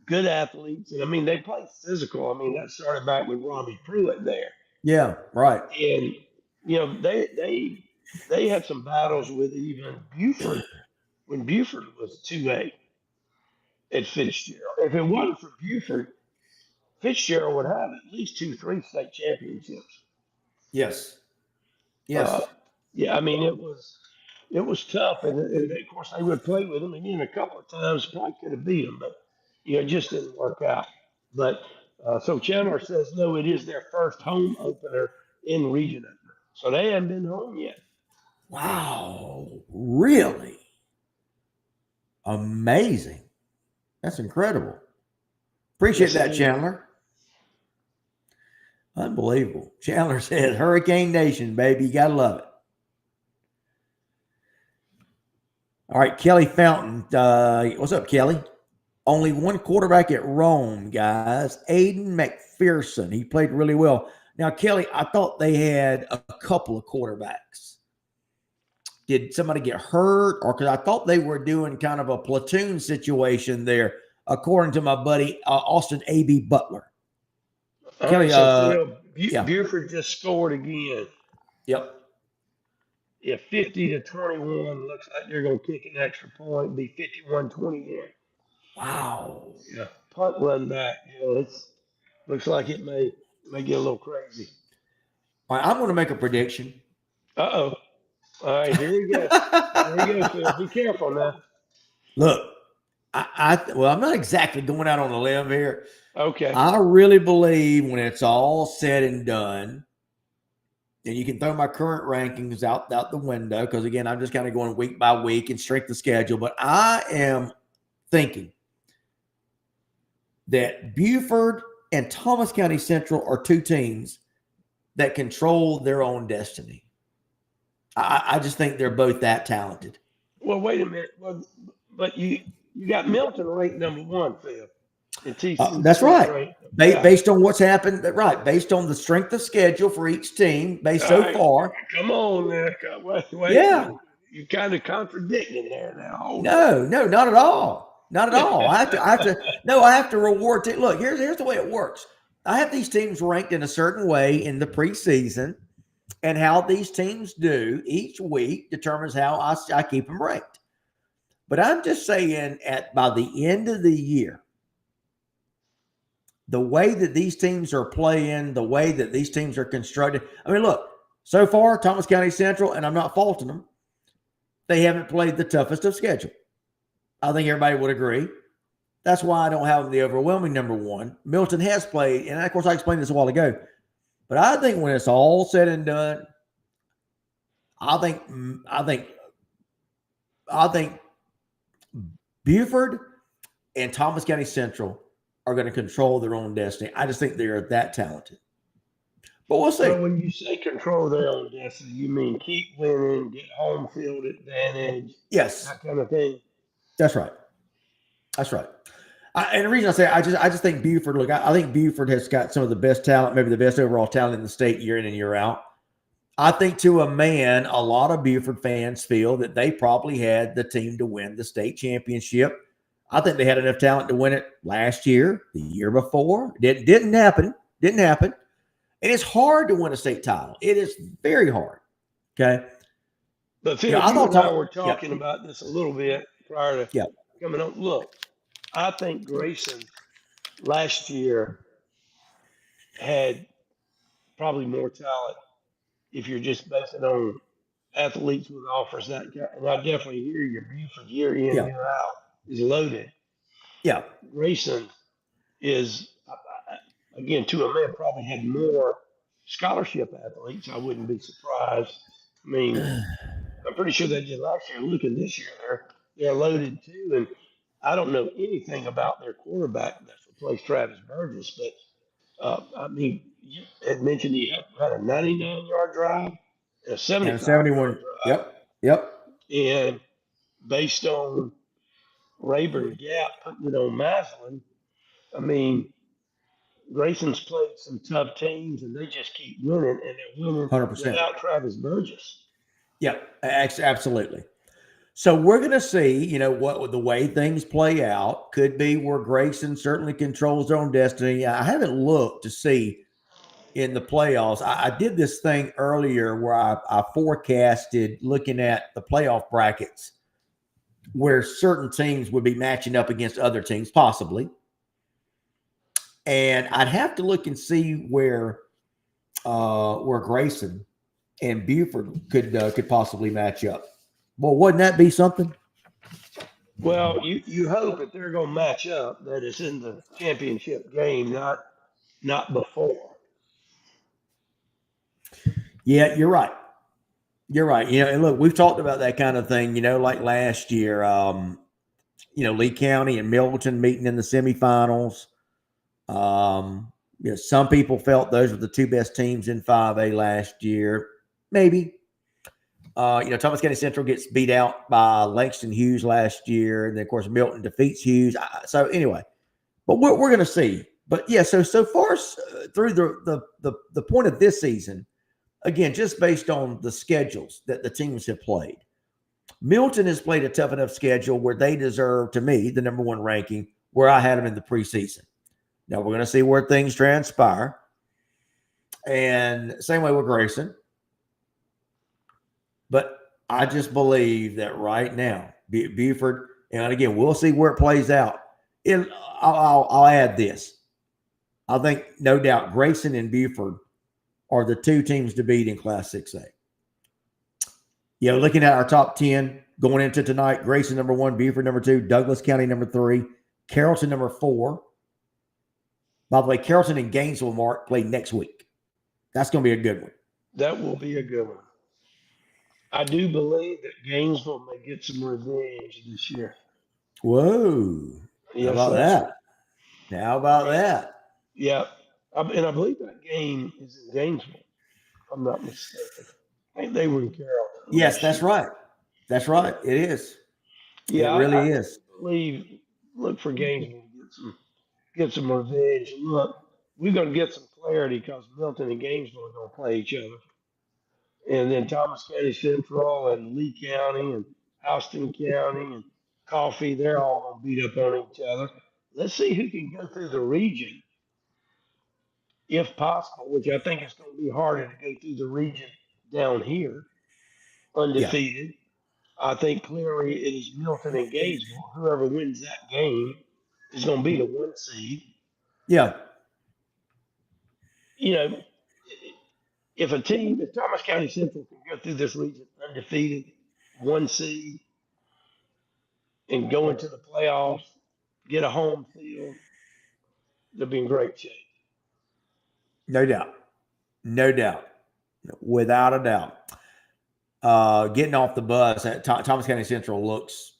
good athletes. And I mean, they play physical. I mean, that started back with Robbie Pruitt there. Yeah, right. And, they had some battles with even Buford when Buford was 2A at Fitzgerald. If it wasn't for Buford, Fitzgerald would have at least 3 state championships. Yes. Uh, Yes. yeah, I mean it was tough, and of course they would play with him again a couple of times. Probably could have beat him, but it just didn't work out. But so Chandler says no, it is their first home opener in region opener, so they haven't been home yet. Wow. Really? Amazing. That's incredible. Appreciate Yes, that, Chandler. Unbelievable. Chandler says, Hurricane Nation, baby. You got to love it. All right, Kelly Fountain. What's up, Kelly? Only one quarterback at Rome, guys. Aiden McPherson. He played really well. Now, Kelly, I thought they had a couple of quarterbacks. Did somebody get hurt? Or because I thought they were doing kind of a platoon situation there, according to my buddy Austin A.B. Butler. Kelly, so Buford just scored again. Yep. Yeah, 50-21. Looks like they're going to kick an extra point. Be 51-21. Wow. Yeah, punt run back. It looks like it may get a little crazy. All right, I'm going to make a prediction. Uh-oh. All right, here we go. Here we go, Phil. Be careful now. Look, I'm not exactly going out on a limb here. Okay. I really believe when it's all said and done, and you can throw my current rankings out the window because, again, I'm just kind of going week by week and strength of schedule. But I am thinking that Buford and Thomas County Central are two teams that control their own destiny. I just think they're both that talented. Well, wait a minute. Well, but you got Milton ranked number 1, Phil. That's right. Based on what's happened, right? Based on the strength of schedule for each team, so far. Come on, there. Wait. Yeah, you're kind of contradicting there now. No, not at all. Not at all. I have to reward. Look, here's the way it works. I have these teams ranked in a certain way in the preseason, and how these teams do each week determines how I keep them ranked. But I'm just saying, by the end of the year, the way that these teams are playing, the way that these teams are constructed. I mean, look, so far, Thomas County Central, and I'm not faulting them, they haven't played the toughest of schedule. I think everybody would agree. That's why I don't have them the overwhelming number 1. Milton has played, and of course I explained this a while ago, but I think when it's all said and done, I think Buford and Thomas County Central are going to control their own destiny. I just think they're that talented. But we'll see. So when you say control their own destiny, you mean keep winning, get home field advantage, yes, that kind of thing. That's right. And the reason I say I just think Buford. Look, I think Buford has got some of the best talent, maybe the best overall talent in the state year in and year out. I think to a man, a lot of Buford fans feel that they probably had the team to win the state championship. I think they had enough talent to win it last year, the year before. It didn't happen. And it's hard to win a state title. It is very hard. Okay. But Phil, you and I were talking about this a little bit prior to coming on. Look, I think Grayson last year had probably more talent if you're just basing on athletes with offers that. And I definitely hear you. Buford year in, year out is loaded. Yeah. Grayson is, again, to a man, probably had more scholarship athletes. I wouldn't be surprised. I mean, I'm pretty sure they did last year. Look at this year, they're loaded too. And I don't know anything about their quarterback that replaced Travis Burgess, but I mean, you had mentioned he had a 99-yard drive and a And a 75-yard 71. drive, Yep. Yep. and based on Rayburn Gap putting it on Maslin, I mean, Grayson's played some tough teams, and they just keep winning, and they're winning 100%. without Travis Burgess. Yep. Absolutely. So we're going to see, what the way things play out could be where Grayson certainly controls their own destiny. I haven't looked to see in the playoffs. I did this thing earlier where I forecasted looking at the playoff brackets where certain teams would be matching up against other teams, possibly. And I'd have to look and see where Grayson and Buford could possibly match up. Well, wouldn't that be something? Well, you hope that they're going to match up, that it's in the championship game, not before. Yeah, you're right. You're right. And look, we've talked about that kind of thing, like last year, Lee County and Milton meeting in the semifinals. Some people felt those were the two best teams in 5A last year. Maybe. Thomas County Central gets beat out by Langston Hughes last year. And then, of course, Milton defeats Hughes. So, anyway, but we're going to see. But, yeah, so far through the point of this season, again, just based on the schedules that the teams have played, Milton has played a tough enough schedule where they deserve, to me, the number one ranking where I had them in the preseason. Now, we're going to see where things transpire. And same way with Grayson. But I just believe that right now, Buford, and again, we'll see where it plays out. I'll add this. I think, no doubt, Grayson and Buford are the two teams to beat in Class 6A. Looking at our top 10 going into tonight, Grayson number 1, Buford number 2, Douglas County number 3, Carrollton number 4. By the way, Carrollton and Gainesville, Mark, play next week. That's going to be a good one. That will be a good one. I do believe that Gainesville may get some revenge this year. Whoa. Yes, how about that? How about that? Yeah. And I believe that game is in Gainesville, if I'm not mistaken. I think they were in Carrollton. Yes, that's right. That's right. It is. Yeah, it really is. Look for Gainesville to get some revenge. And look, we're going to get some clarity because Milton and Gainesville are going to play each other. And then Thomas County Central and Lee County and Houston County and Coffee, they're all going to beat up on each other. Let's see who can go through the region, if possible, which I think is going to be harder to go through the region down here, undefeated. Yeah. I think clearly it is Milton and Gainesville. Whoever wins that game is going to be the 1 seed. Yeah. If Thomas County Central can go through this region undefeated, 1 seed, and go into the playoffs, get a home field, they'll be in great shape. No doubt. No doubt. Without a doubt. Getting off the bus, Thomas County Central looks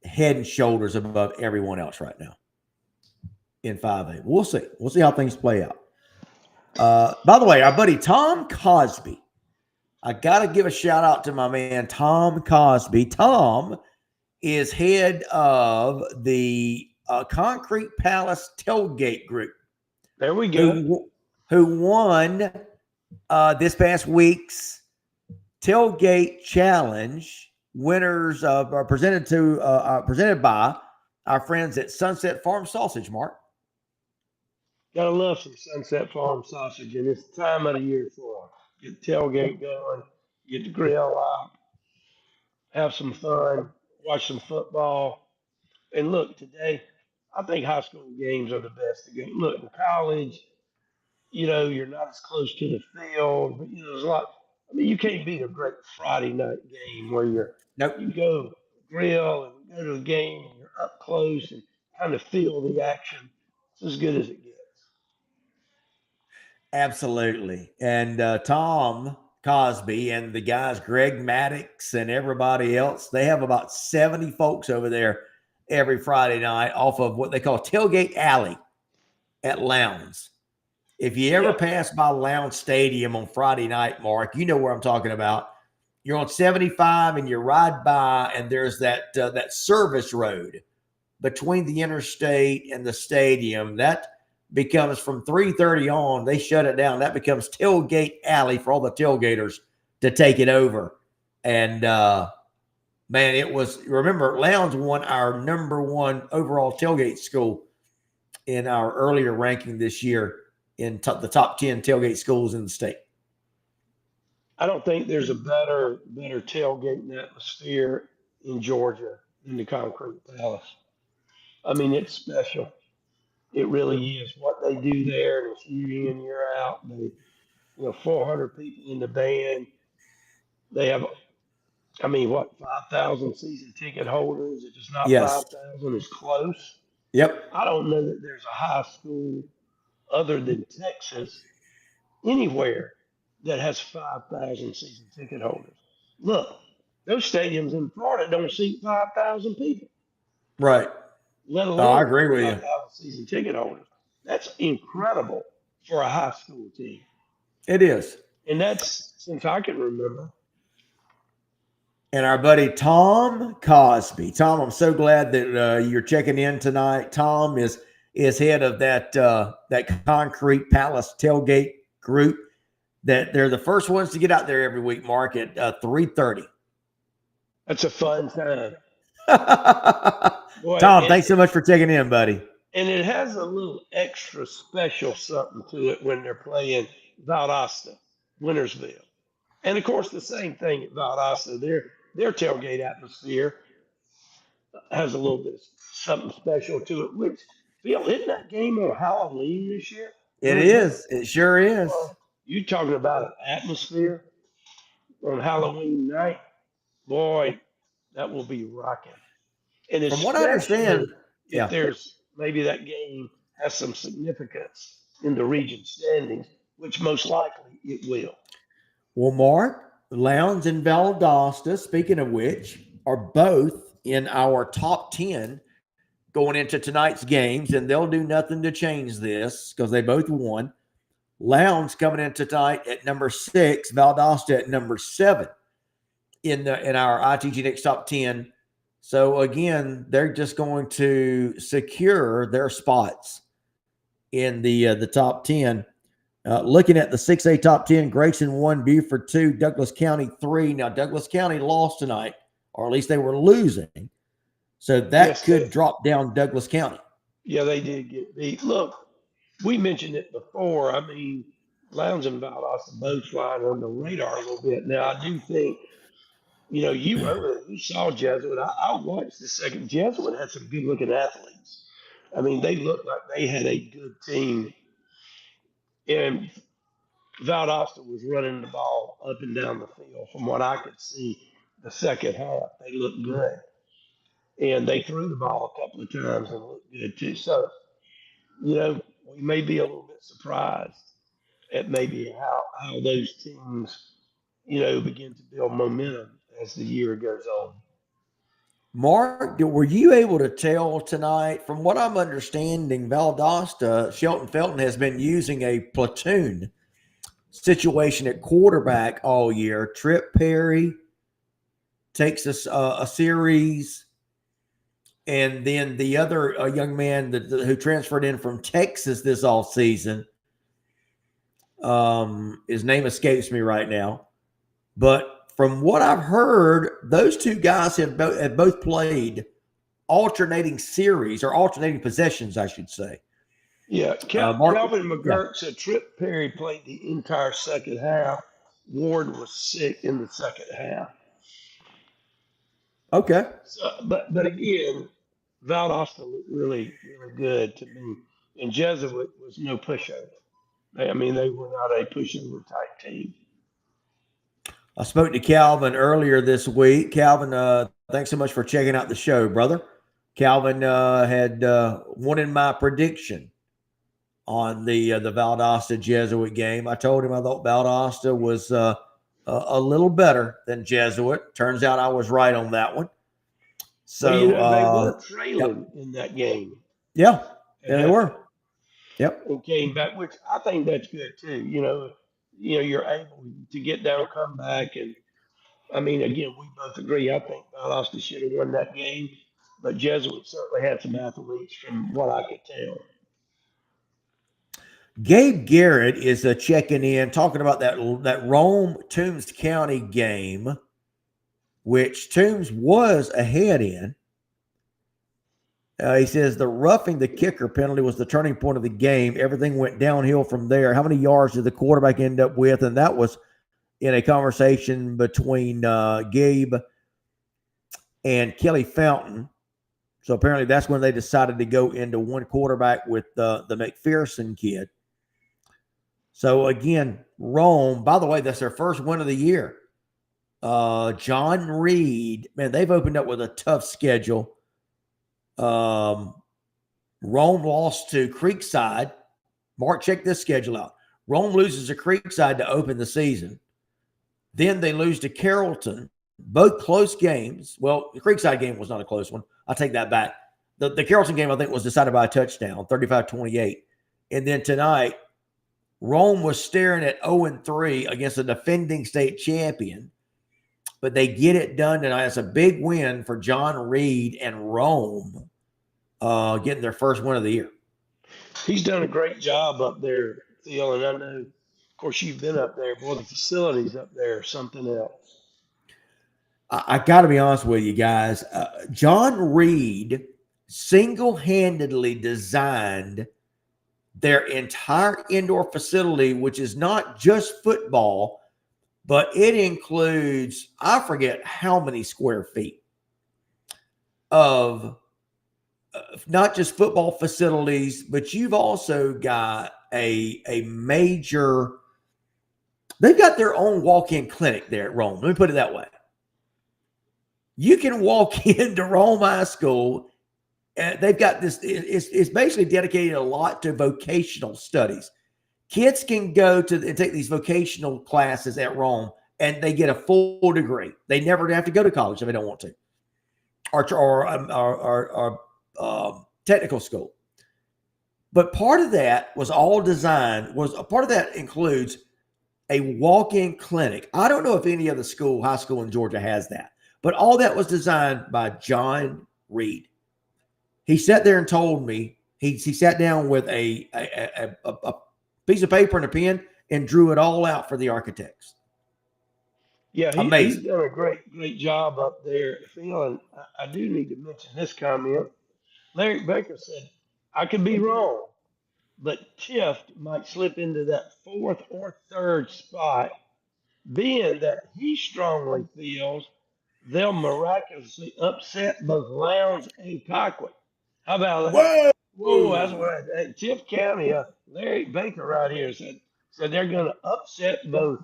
head and shoulders above everyone else right now in 5A. We'll see. We'll see how things play out. By the way, our buddy Tom Cosby. I got to give a shout out to my man, Tom Cosby. Tom is head of the Concrete Palace Tailgate Group. There we go. Who won this past week's Tailgate Challenge. Winners are presented by our friends at Sunset Farm Sausage, Mark. Gotta love some Sunset Farm sausage, and it's the time of the year for them. Get the tailgate going, get the grill out, have some fun, watch some football. And look, today, I think high school games are the best to go. Look, in college, you're not as close to the field, but there's a lot. I mean, you can't beat a great Friday night game where you go grill and go to the game and you're up close and kind of feel the action. It's as good as it gets. Absolutely. And Tom Cosby and the guys, Greg Maddox and everybody else, they have about 70 folks over there every Friday night off of what they call Tailgate Alley at Lowndes. If you ever pass by Lowndes Stadium on Friday night, Mark, you know where I'm talking about. You're on 75 and you ride by, and there's that service road between the interstate and the stadium. That becomes from 3:30 on. They shut it down. That becomes Tailgate Alley for all the tailgaters to take it over. And man, it was. Remember, Lowndes won our #1 overall tailgate school in our earlier ranking this year in the top 10 tailgate schools in the state. I don't think there's a better tailgating atmosphere in Georgia than the Concrete Palace. I mean, it's special. It really is. What they do there, and it's year in, year out. 400 people in the band. They have, I mean, what, 5,000 season ticket holders? If it's not Yes. 5,000, it's close. Yep. I don't know that there's a high school other than Texas anywhere that has 5,000 season ticket holders. Look, those stadiums in Florida don't seat 5,000 people, Right. let I alone agree with you. 5,000 season ticket holders. That's incredible for a high school team. It is. And that's since I can remember. And our buddy Tom Cosby. Tom, I'm so glad that you're checking in tonight. Tom is head of that Concrete Palace tailgate group. That they're the first ones to get out there every week, Mark, at 3:30. That's a fun time. Boy, Tom, thanks so much for checking in, buddy. And it has a little extra special something to it when they're playing Valdosta, Wintersville. And of course, the same thing at Valdosta. Their tailgate atmosphere has a little bit of something special to it. Which, Phil, isn't that game on Halloween this year? It is. It sure is. Well, you talking about an atmosphere on Halloween night? Boy, that will be rocking. And From what I understand, if there's maybe that game has some significance in the region standings, which most likely it will. Well, Mark, Lowndes and Valdosta, speaking of which, are both in our top 10 going into tonight's games, and they'll do nothing to change this because they both won. Lowndes coming in tonight at number 6, Valdosta at number 7 in our ITG Next top 10. So again, they're just going to secure their spots in the top 10. Looking at the 6A top 10, Grayson 1, Beaufort 2, Douglas County 3. Now, Douglas County lost tonight, or at least they were losing. So that could drop down Douglas County. Yeah, they did get beat. Look, we mentioned it before. I mean, Lowndes and Valdosta both flying on the radar a little bit. Now, I do think, you saw Jesuit. I watched the second. Jesuit had some good-looking athletes. I mean, they looked like they had a good team. And Valdosta was running the ball up and down the field. From what I could see, the second half, they looked good. And they threw the ball a couple of times and looked good too. So, we may be a little bit surprised at maybe how those teams, begin to build momentum as the year goes on. Mark, were you able to tell tonight, from what I'm understanding, Valdosta, Shelton Felton has been using a platoon situation at quarterback all year. Trip Perry takes a series, and then the other young man who transferred in from Texas this offseason, his name escapes me right now, but from what I've heard, those two guys have both played alternating series or alternating possessions, I should say. Yeah, Calvin McGurk said Trip Perry played the entire second half. Ward was sick in the second half. Okay. So, but again, Valdosta looked really, really good to me. And Jesuit was no pushover. They were not a pushover type team. I spoke to Calvin earlier this week. Calvin, thanks so much for checking out the show, brother. Calvin had wanted my prediction on the Valdosta Jesuit game. I told him I thought Valdosta was a little better than Jesuit. Turns out I was right on that one. Well, So, they were yep, trailing in that game yeah, at yeah, they halftime were. Yep. and came back, which I think that's good too. You're able to get down, come back, and I mean, again, we both agree. I think Valdosta should have won that game, but Jesuit certainly had some athletes from what I could tell. Gabe Garrett is checking in, talking about that Rome Toombs County game, which Toombs was ahead in. He says the roughing the kicker penalty was the turning point of the game. Everything went downhill from there. How many yards did the quarterback end up with? And that was in a conversation between Gabe and Kelly Fountain. So apparently that's when they decided to go into one quarterback with the McPherson kid. So again, Rome, by the way, that's their first win of the year. John Reed, man, they've opened up with a tough schedule. Rome lost to Creekside. Mark, check this schedule out. Rome loses to Creekside to open the season. Then they lose to Carrollton, both close games. Well, the Creekside game was not a close one. I'll take that back. The Carrollton game, I think, was decided by a touchdown, 35-28. And then tonight, Rome was staring at 0-3 against a defending state champion, but they get it done tonight. It's a big win for John Reed and Rome, getting their first win of the year. He's done a great job up there, Theo, and I know, of course, you've been up there. Boy, the facilities up there are something else. I got to be honest with you guys. John Reed single-handedly designed their entire indoor facility, which is not just football, but it includes, I forget how many square feet of not just football facilities, but you've also got a major, they've got their own walk-in clinic there at Rome. Let me put it that way. You can walk into Rome High School, and they've got this, it's basically dedicated a lot to vocational studies. Kids can go to and take these vocational classes at Rome, and they get a full degree. They never have to go to college if they don't want to, or technical school. But part of that was all designed, a part of that includes a walk-in clinic. I don't know if any other high school in Georgia has that, but all that was designed by John Reed. He sat there and told me, he sat down with a piece of paper and a pen and drew it all out for the architects. Yeah, he's Amazing. done a great job up there, Phil. And I do need to mention this comment. Larry Baker said, I could be wrong, but Tift might slip into that fourth or third spot, being that he strongly feels they'll miraculously upset both Lowndes and Cockwood. How about that? Whoa! Whoa, that's what Tift County, Larry Baker right here said they're going to upset both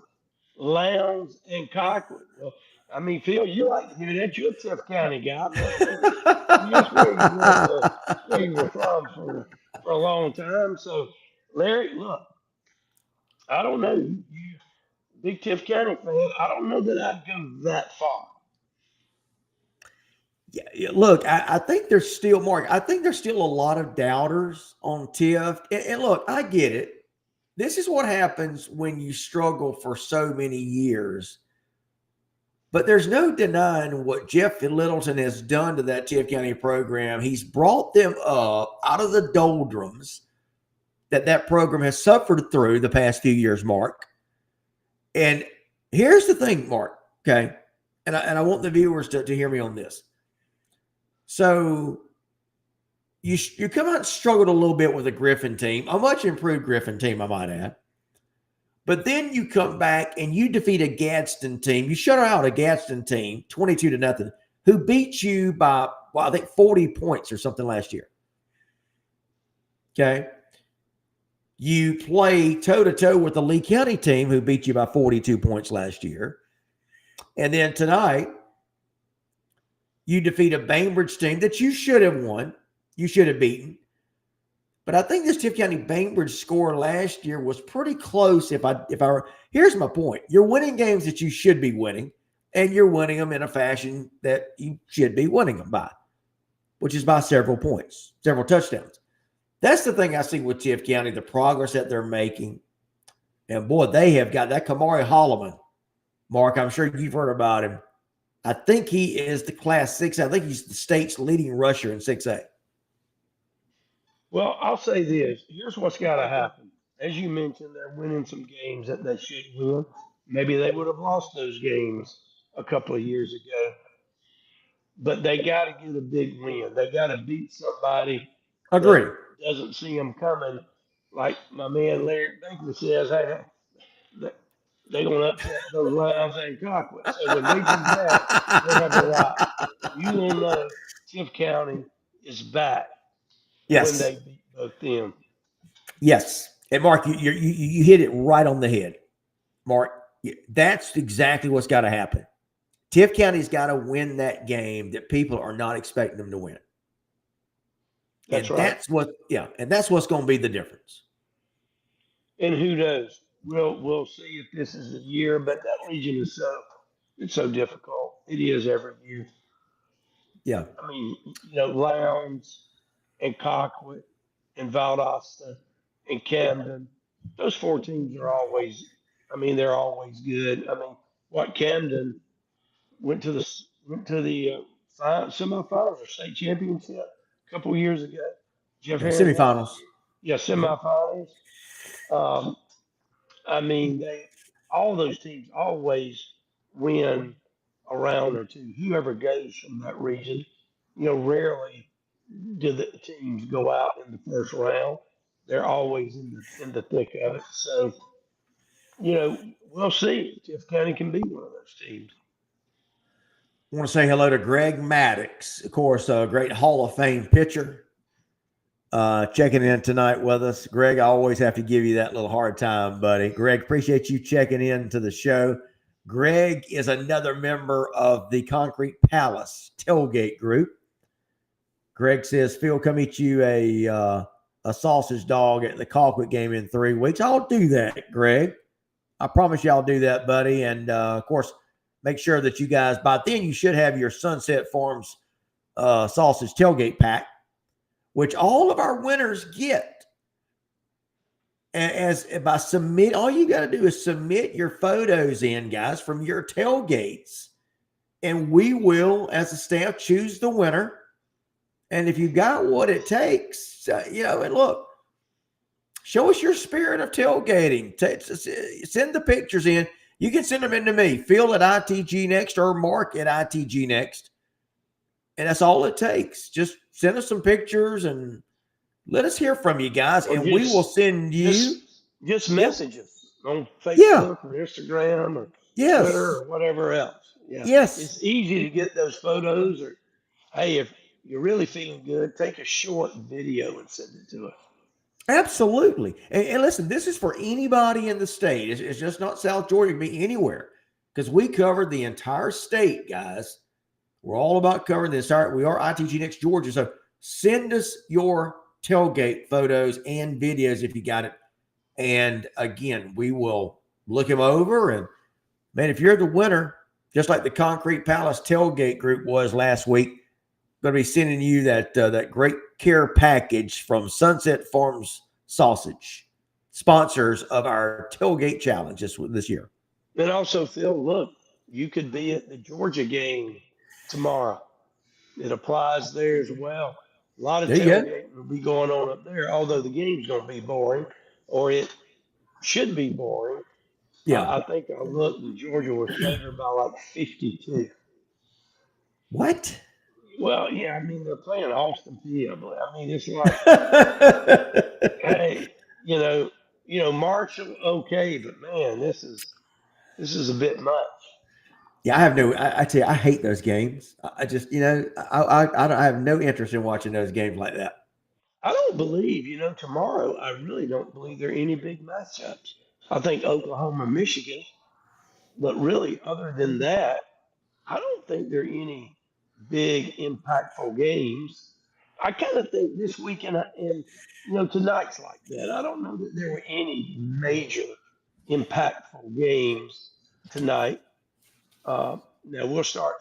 Lowndes and Cockwood. Well, I mean, Phil, you like to hear that. You're a Tift County guy. That's where you went to, that's where you were from for a long time. So, Larry, look, I don't know. You big Tift County fan. I don't know that I'd go that far. Yeah, look, I think there's still, Mark, I think there's still a lot of doubters on Tift. And look, I get it. This is what happens when you struggle for so many years. But there's no denying what Jeff Littleton has done to that Tift County program. He's brought them up out of the doldrums that program has suffered through the past few years, Mark. And here's the thing, Mark, okay? And I want the viewers to hear me on this. So you come out and struggled a little bit with a Griffin team, a much improved Griffin team, I might add. But then you come back and you defeat a Gadsden team. You shut out a Gadsden team 22-0, who beat you by, well, I think 40 points or something last year. Okay. You play toe-to-toe with the Lee County team, who beat you by 42 points last year. And then tonight, you defeat a Bainbridge team that you should have won. You should have beaten. But I think this Tift County Bainbridge score last year was pretty close. Here's my point. You're winning games that you should be winning. and you're winning them in a fashion that you should be winning them by, which is by several points, several touchdowns. That's the thing I see with Tift County, the progress that they're making. And boy, they have got that Kamari Holloman. Mark, I'm sure you've heard about him. I think he is the class 6. I think he's the state's leading rusher in 6A. Well, I'll say this. Here's what's got to happen. As you mentioned, they're winning some games that they should win. Maybe they would have lost those games a couple of years ago, but they got to get a big win. They got to beat somebody that Agree. doesn't see them coming. Like my man Larry Baker says, hey, they're going to upset those Lions and Cockwood. So when they do that, they have a lot. You will know Tift County is back when Yes. they beat both them. Yes. And Mark, you hit it right on the head. Mark, that's exactly what's got to happen. Tift County's got to win that game that people are not expecting them to win. That's right. And that's what's going to be the difference. And who knows? We'll see if this is the year, but that region is so difficult. It is every year. Yeah. I mean, Lowndes and Cockwood and Valdosta and Camden, those 4 teams are always. I mean, they're always good. I mean, what Camden went to the semifinals or state championship a couple of years ago. Jeff Yeah, Herring won. semifinals. Yeah, semifinals. Um, I mean, all those teams always win a round or two. Whoever goes from that region, rarely do the teams go out in the first round. They're always in the thick of it. So, we'll see. Tift County can be one of those teams. I want to say hello to Greg Maddox, of course, a great Hall of Fame pitcher. Checking in tonight with us. Greg, I always have to give you that little hard time, buddy. Greg, appreciate you checking in to the show. Greg is another member of the Concrete Palace tailgate group. Greg says, Phil, come eat you a sausage dog at the Colquitt game in 3 weeks. I'll do that, Greg. I promise you I'll do that, buddy. And, of course, make sure that you guys, by then you should have your Sunset Farms sausage tailgate pack, which all of our winners get. All you got to do is submit your photos in, guys, from your tailgates, and we will, as a staff, choose the winner. And if you've got what it takes, and look, show us your spirit of tailgating. Send the pictures in. You can send them in to me, Phil at ITG Next or Mark at ITG Next. And that's all it takes. Just send us some pictures and let us hear from you guys. And we will send you. Just messages on Facebook or Instagram or Twitter or whatever else. Yeah. Yes. It's easy to get those photos. Or, hey, if you're really feeling good, take a short video and send it to us. Absolutely. And listen, this is for anybody in the state. It's just not South Georgia. It can be anywhere because we covered the entire state, guys. We're all about covering this. We are ITG Next Georgia. So send us your tailgate photos and videos if you got it. And again, we will look them over. And man, if you're the winner, just like the Concrete Palace tailgate group was last week, I'm going to be sending you that great care package from Sunset Farms Sausage, sponsors of our tailgate challenge this year. And also, Phil, look, you could be at the Georgia game tomorrow. It applies there as well. A lot of tailgating will be going on up there, although the game's going to be boring, or it should be boring. Yeah. I think I looked and Georgia was favored by like 52. What? Well, yeah, I mean, they're playing Austin Peay, I believe. I mean, it's like, hey, Marshall, okay, but man, this is a bit much. Yeah, I tell you, I hate those games. I just, I have no interest in watching those games like that. I don't believe, tomorrow, I really don't believe there are any big matchups. I think Oklahoma, Michigan, but really, other than that, I don't think there are any big, impactful games. I kind of think this weekend and tonight's like that. I don't know that there were any major, impactful games tonight. Now we'll start.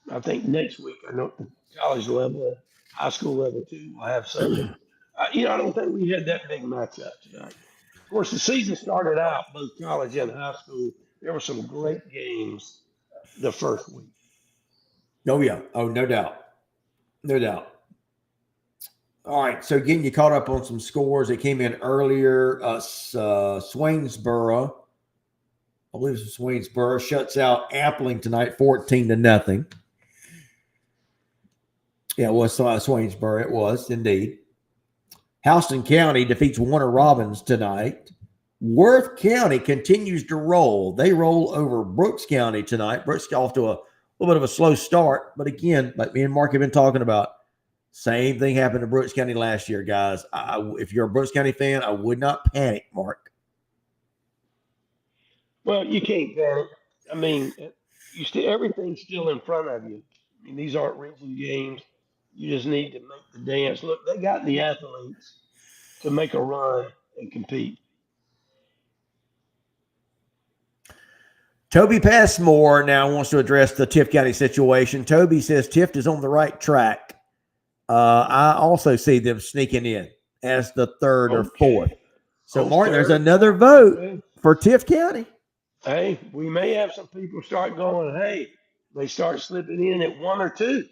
I think next week. I know the college level, high school level too. We'll have some, but I don't think we had that big matchup tonight. Of course, the season started out both college and high school. There were some great games the first week. Oh yeah. Oh, no doubt. No doubt. All right. So getting you caught up on some scores that came in earlier. Swainsboro, I believe it's Swainsboro, shuts out Appling tonight, 14-0. Yeah, it was Swainsboro. It was indeed. Houston County defeats Warner Robins tonight. Worth County continues to roll. They roll over Brooks County tonight. Brooks off to a little bit of a slow start, but again, like me and Mark have been talking about, same thing happened to Brooks County last year, guys. If you're a Brooks County fan, I would not panic, Mark. Well, you can't panic. I mean, everything's still in front of you. I mean, these aren't region games. You just need to make the dance. Look, they got the athletes to make a run and compete. Toby Passmore now wants to address the Tift County situation. Toby says Tift is on the right track. I also see them sneaking in as the third or fourth. So, Martin, there's another vote for Tift County. Hey, we may have some people start going, hey, they start slipping in at 1 or 2.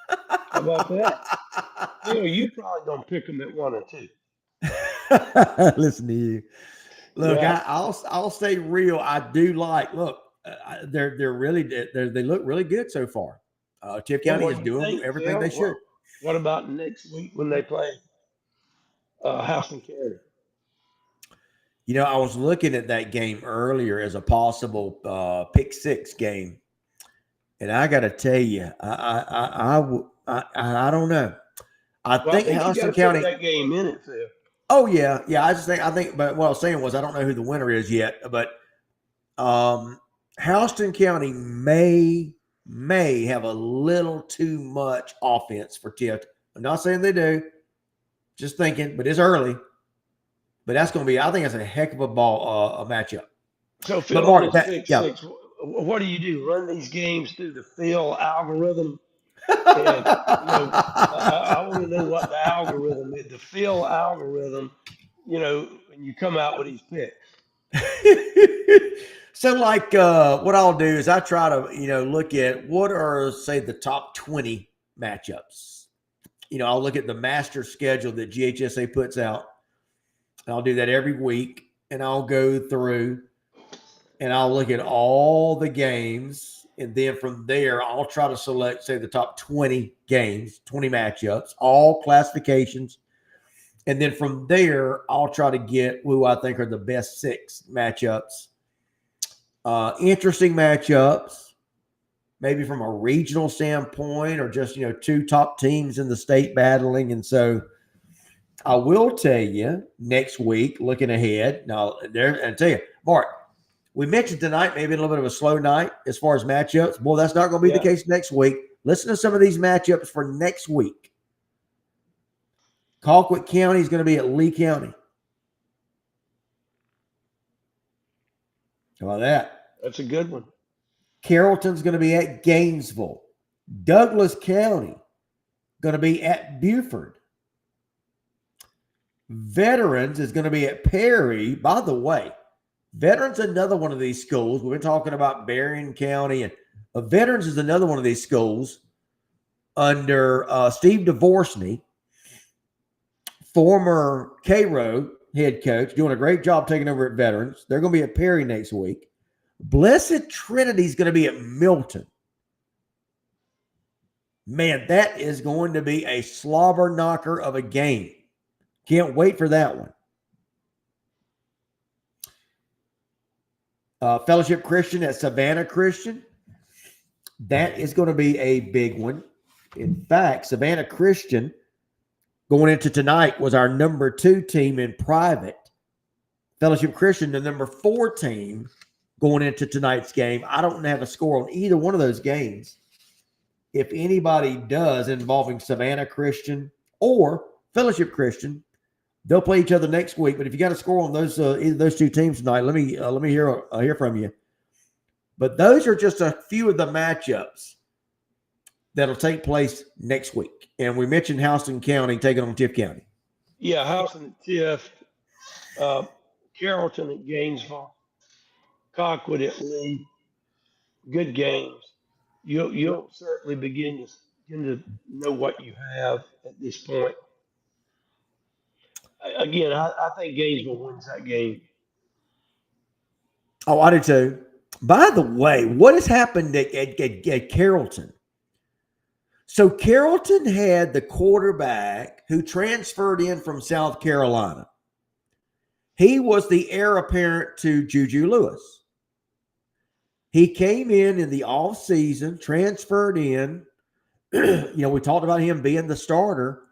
How about that? You probably don't pick them at 1 or 2. Listen to you. Look, yeah. I'll stay real. I do like. Look, they look really good so far. Tift County is doing everything they should. What about next week when they play Houston County? I was looking at that game earlier as a possible pick six game, and I got to tell you, I don't know. I think Houston County that game in it, Phil. Oh yeah. I think. But what I was saying was I don't know who the winner is yet, but Houston County may have a little too much offense for Tift. I'm not saying they do. Just thinking, but it's early. But that's going to be, I think that's a heck of a matchup. So, Phil, Mark, what do you do? Run these games through the Phil algorithm? And, I want to know what the algorithm is. The Phil algorithm, and you come out with these picks. So, what I'll do is I try to, look at what are, say, the top 20 matchups. I'll look at the master schedule that GHSA puts out. I'll do that every week, and I'll go through and I'll look at all the games. And then from there, I'll try to select, say, the top 20 games, 20 matchups, all classifications. And then from there, I'll try to get who I think are the best 6 matchups. Interesting matchups, maybe from a regional standpoint or just, 2 top teams in the state battling. And so I will tell you next week, looking ahead. Now, and tell you, Mark, we mentioned tonight maybe a little bit of a slow night as far as matchups. Boy, that's not going to be the case next week. Listen to some of these matchups for next week. Colquitt County is going to be at Lee County. How about that? That's a good one. Carrollton's going to be at Gainesville. Douglas County going to be at Buford. Veterans is going to be at Perry. By the way, Veterans is another one of these schools. We've been talking about Berrien County, and Veterans is another one of these schools under Steve Dvorsny, former Cairo head coach, doing a great job taking over at Veterans. They're going to be at Perry next week. Blessed Trinity is going to be at Milton. Man, that is going to be a slobber knocker of a game. Can't wait for that one. Fellowship Christian at Savannah Christian. That is going to be a big one. In fact, Savannah Christian going into tonight was our number 2 team in private. Fellowship Christian, the number 4 team going into tonight's game. I don't have a score on either one of those games. If anybody does involving Savannah Christian or Fellowship Christian, they'll play each other next week. But if you got a score on those either those 2 teams tonight, let me hear from you. But those are just a few of the matchups that'll take place next week. And we mentioned Houston County taking on Tift County. Yeah, Houston at Tift, uh, Carrollton at Gainesville, Cockwood at Lee. Good games. You'll certainly begin to know what you have at this point. Again, I think Gainesville wins that game. Oh, I do too. By the way, what has happened at Carrollton? So Carrollton had the quarterback who transferred in from South Carolina. He was the heir apparent to Juju Lewis. He came in the off season, transferred in. We talked about him being the starter.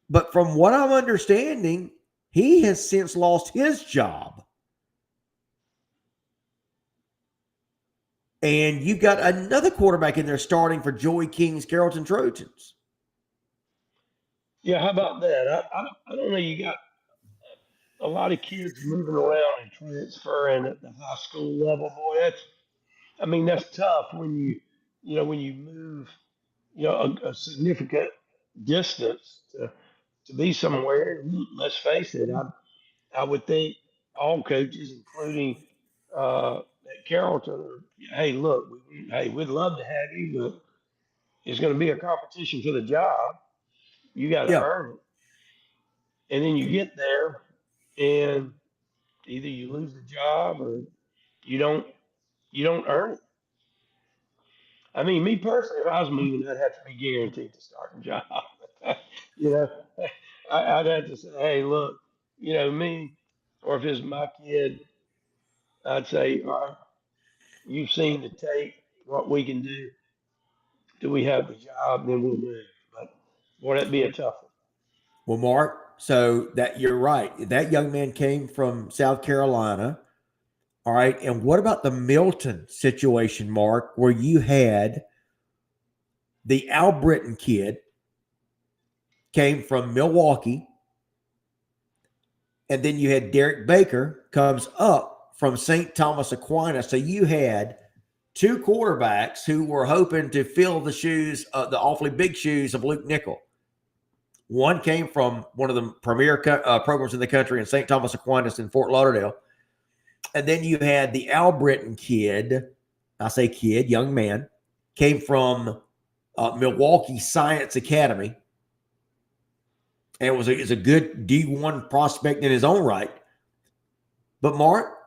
But from what I'm understanding, he has since lost his job. And you got another quarterback in there starting for Joey King's Carrollton Trojans. Yeah, how about that? I don't know. You got a lot of kids moving around and transferring at the high school level. Boy, that's tough when when you move, a significant distance to be somewhere. Let's face it, I would think all coaches, including at Carrollton, hey, look, hey, we'd love to have you, but it's going to be a competition for the job. You got to Yeah. earn it, and then you get there, and either you lose the job or you don't you don't earn it. I mean, me personally, if I was moving, I'd have to be guaranteed to start a job. you know, I'd have to say, hey, look, me, or if it's my kid, I'd say, all right, you've seen the tape, what we can do. Do we have the job? Then we'll move. But boy, that'd be a tough one. Well, Mark, so that you're right. That young man came from South Carolina. All right. And what about the Milton situation, Mark, where you had the Al Britton kid came from Milwaukee, and then you had Derek Baker comes up from St. Thomas Aquinas. So you had two quarterbacks who were hoping to fill the shoes, the awfully big shoes of Luke Nickel. One came from one of the premier programs in the country in St. Thomas Aquinas in Fort Lauderdale. And then you had the Al Britton kid, I say kid, young man, came from Milwaukee Science Academy and was a good D1 prospect in his own right. But Mark,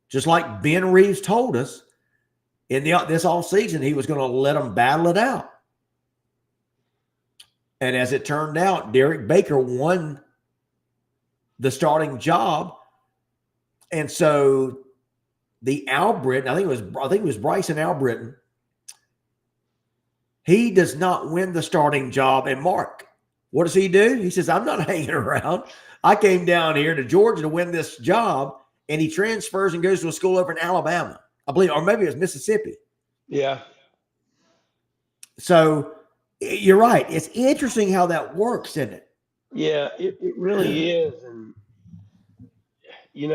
just like Ben Reeves told us, in this offseason, he was going to let them battle it out. And as it turned out, Derek Baker won the starting job. And so the Al Britton, I think it was Bryson Al Britton, he does not win the starting job. And Mark, what does he do? He says, I'm not hanging around. I came down here to Georgia to win this job. And he transfers and goes to a school over in Alabama, I believe, or maybe it was Mississippi. Yeah. So you're right. It's interesting how that works, isn't it? Yeah, it really is. And, who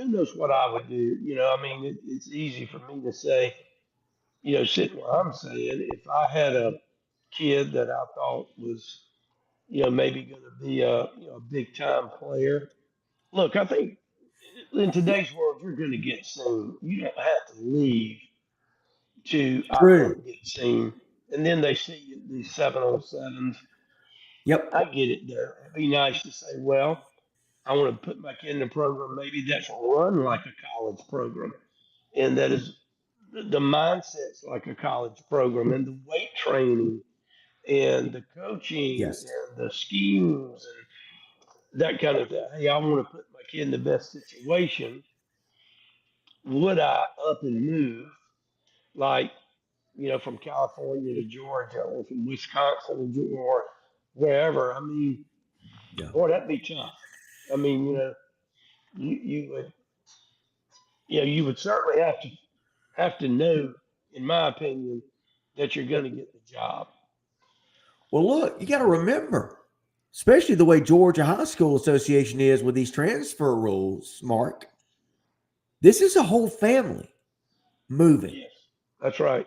knows what I would do? It's easy for me to say, sitting where I'm saying, if I had a kid that I thought was, maybe going to be a big time player. Look, I think in today's world, you're going to get seen. You don't have to leave to, I True. think, get seen. And then they see you, these 7-on-7s. Yep. I get it there. It'd be nice to say, well, I want to put my kid in a program maybe that's run like a college program, and that is the mindset's like a college program, and the weight training, and the coaching, Yes. and the schemes, and that kind of thing. Hey, I want to put my kid in the best situation. Would I up and move like from California to Georgia, or from Wisconsin to or wherever? Yeah. Boy, that'd be tough. You would you would certainly have to know, in my opinion, that you're going to get the job. Well, look, you got to remember, especially the way Georgia High School Association is with these transfer rules, Mark. This is a whole family moving. Yes, that's right.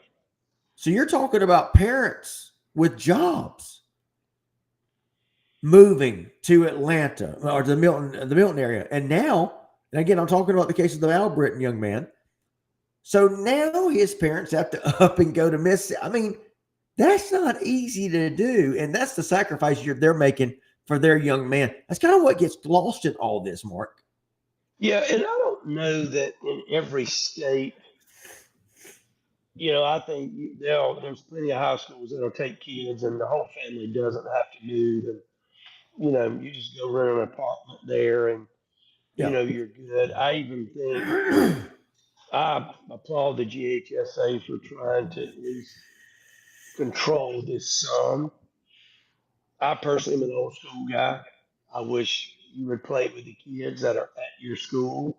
So you're talking about parents with jobs moving to Atlanta or the Milton area. And now, and again, I'm talking about the case of the Al Britton young man. So now his parents have to up and go to Mississippi. I mean, that's not easy to do. And that's the sacrifice they're making for their young man. That's kind of what gets lost in all this, Mark. Yeah, and I don't know that in every state, I think there's plenty of high schools that'll take kids and the whole family doesn't have to move. And, you just go rent an apartment there and, Yeah. you're good. I even think I applaud the GHSA for trying to at least control this some. I personally am an old school guy. I wish you would play with the kids that are at your school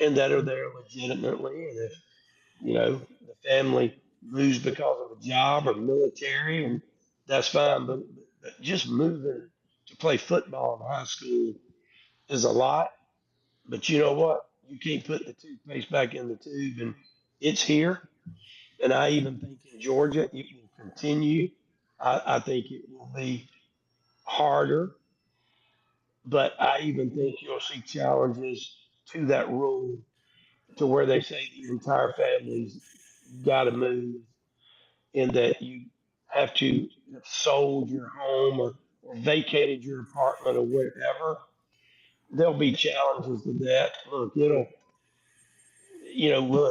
and that are there legitimately. And if, the family moves because of a job or military, and that's fine. But just moving to play football in high school is a lot. But you know what? You can't put the toothpaste back in the tube, and it's here. And I even think in Georgia it will continue. I think it will be harder, but I even think you'll see challenges to that rule to where they say the entire family's got to move and that you have to have sold your home or vacated your apartment or whatever. There'll be challenges to that. Look, will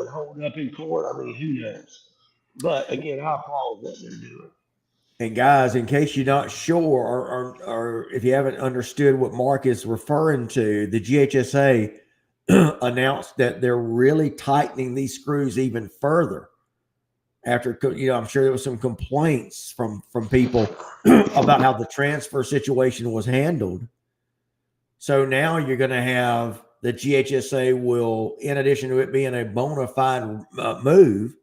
it hold up in court? I mean, who knows? But again, I applaud what they're doing. And guys, in case you're not sure or if you haven't understood what Mark is referring to, the GHSA announced that they're really tightening these screws even further. After I'm sure there was some complaints from people about how the transfer situation was handled. So now you're going to have the GHSA will, in addition to it being a bona fide move,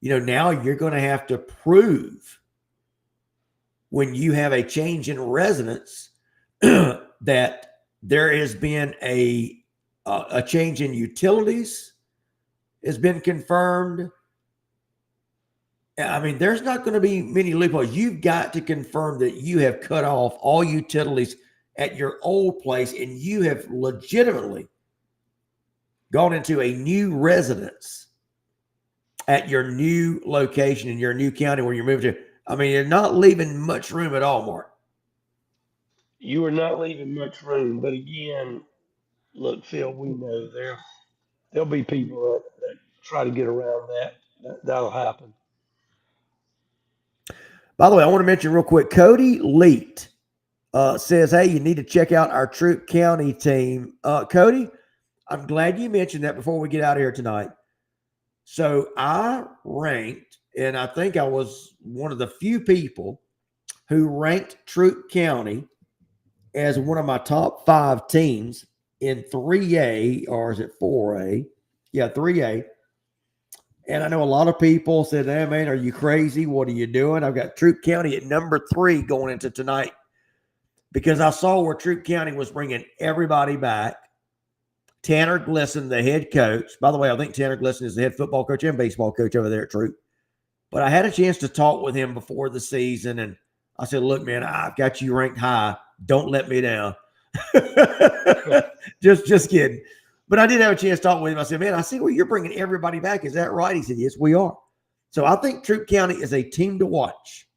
now you're going to have to prove when you have a change in residence that there has been a change in utilities has been confirmed. I mean, there's not going to be many loopholes. You've got to confirm that you have cut off all utilities at your old place and you have legitimately gone into a new residence at your new location in your new county where you're moving to. I mean, you're not leaving much room at all, Mark. You are not leaving much room. But again, look, Phil, we know there'll be people that try to get around that. That'll happen. By the way, I want to mention real quick, Cody Leet says, hey, you need to check out our Troup County team. Cody, I'm glad you mentioned that before we get out of here tonight. So I ranked, and I think I was one of the few people who ranked Troup County as one of my top 5 teams in 3A, or is it 4A? Yeah, 3A. And I know a lot of people said, hey, man, are you crazy? What are you doing? I've got Troup County at number 3 going into tonight because I saw where Troup County was bringing everybody back. Tanner Glisson, the head coach. By the way, I think Tanner Glisson is the head football coach and baseball coach over there at Troup. But I had a chance to talk with him before the season, and I said, look, man, I've got you ranked high. Don't let me down. just kidding. But I did have a chance to talk with him. I said, man, I see where you're bringing everybody back. Is that right? He said, yes, we are. So I think Troup County is a team to watch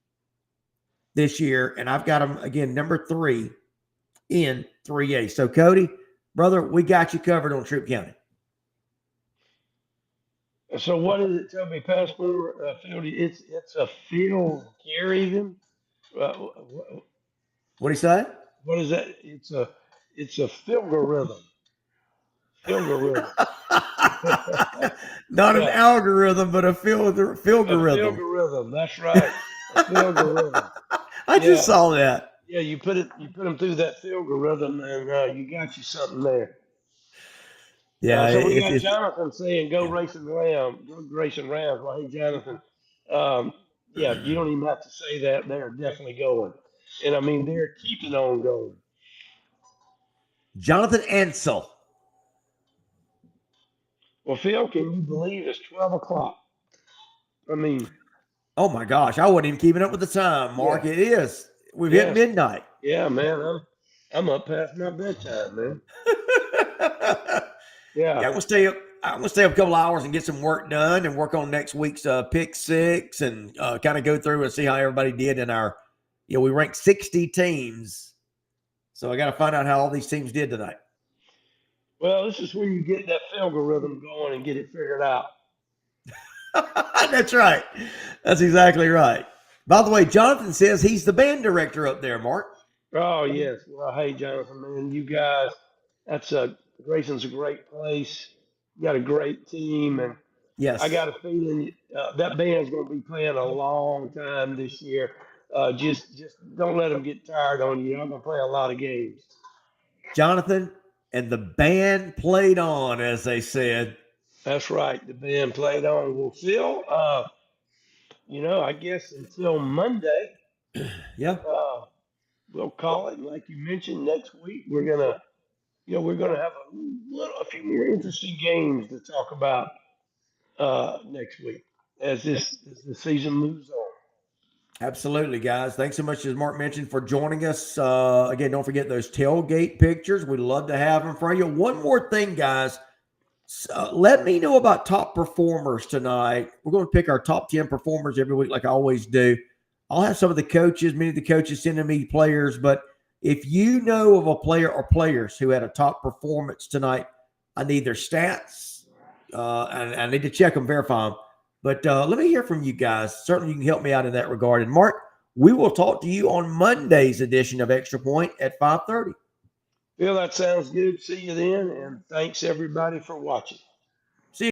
this year, and I've got them, again, number 3 in 3A. So, Cody, brother, we got you covered on Troup County. So what is it? Tell me, Passport, Phil. It's a field carry them. What What do you say? what is that? It's a algorithm. Algorithm. Not an Yeah, algorithm, but a a filgorithm. algorithm. That's right. A algorithm. I just Yeah, saw that. yeah. You put them through that algorithm, and you got you something there. Yeah, So we got it's Jonathan saying, "Go racing Ram, go racing Rams." Well, hey, Jonathan, um, yeah, you don't even have to say that. They're definitely going, and I mean they're keeping on going. Jonathan Ansel. Well, Phil, can you believe it's 12 o'clock? I mean, Oh my gosh, I wasn't even keeping up with the time, Mark. yeah, It is. We've hit yes, midnight. yeah, man. I'm up past my bedtime, man. Yeah, Yeah. I'm gonna stay up. I'm gonna stay up a couple hours and get some work done and work on next week's pick six and kind of go through and see how everybody did in our. We ranked 60 teams, so I got to find out how all these teams did tonight. Well, this is when you get that algorithm going and get it figured out. That's right. That's exactly right. By the way, Jonathan says he's the band director up there, Mark. Oh yes. Well, hey, Jonathan, man, you guys, Grayson's a great place. You got a great team, and I Yes. got a feeling that band's going to be playing a long time this year. Just don't let them get tired on you. I'm going to play a lot of games. Jonathan and the band played on, as they said. That's right. The band played on. Well, Phil, I guess until Monday, Yeah. we'll call it. Like you mentioned, next week we're gonna have a few more interesting games to talk about next week as the season moves on. Absolutely, guys. Thanks so much, as Mark mentioned, for joining us. Again, don't forget those tailgate pictures. We'd love to have them for you. One more thing, guys. Let me know about top performers tonight. We're going to pick our top 10 performers every week, like I always do. I'll have some of the coaches, many of the coaches sending me players. But if you know of a player or players who had a top performance tonight, I need their stats, and I need to check them, verify them. But let me hear from you guys. Certainly, you can help me out in that regard. And Mark, we will talk to you on Monday's edition of Extra Point at 5:30. Phil, that sounds good. See you then, and thanks everybody for watching.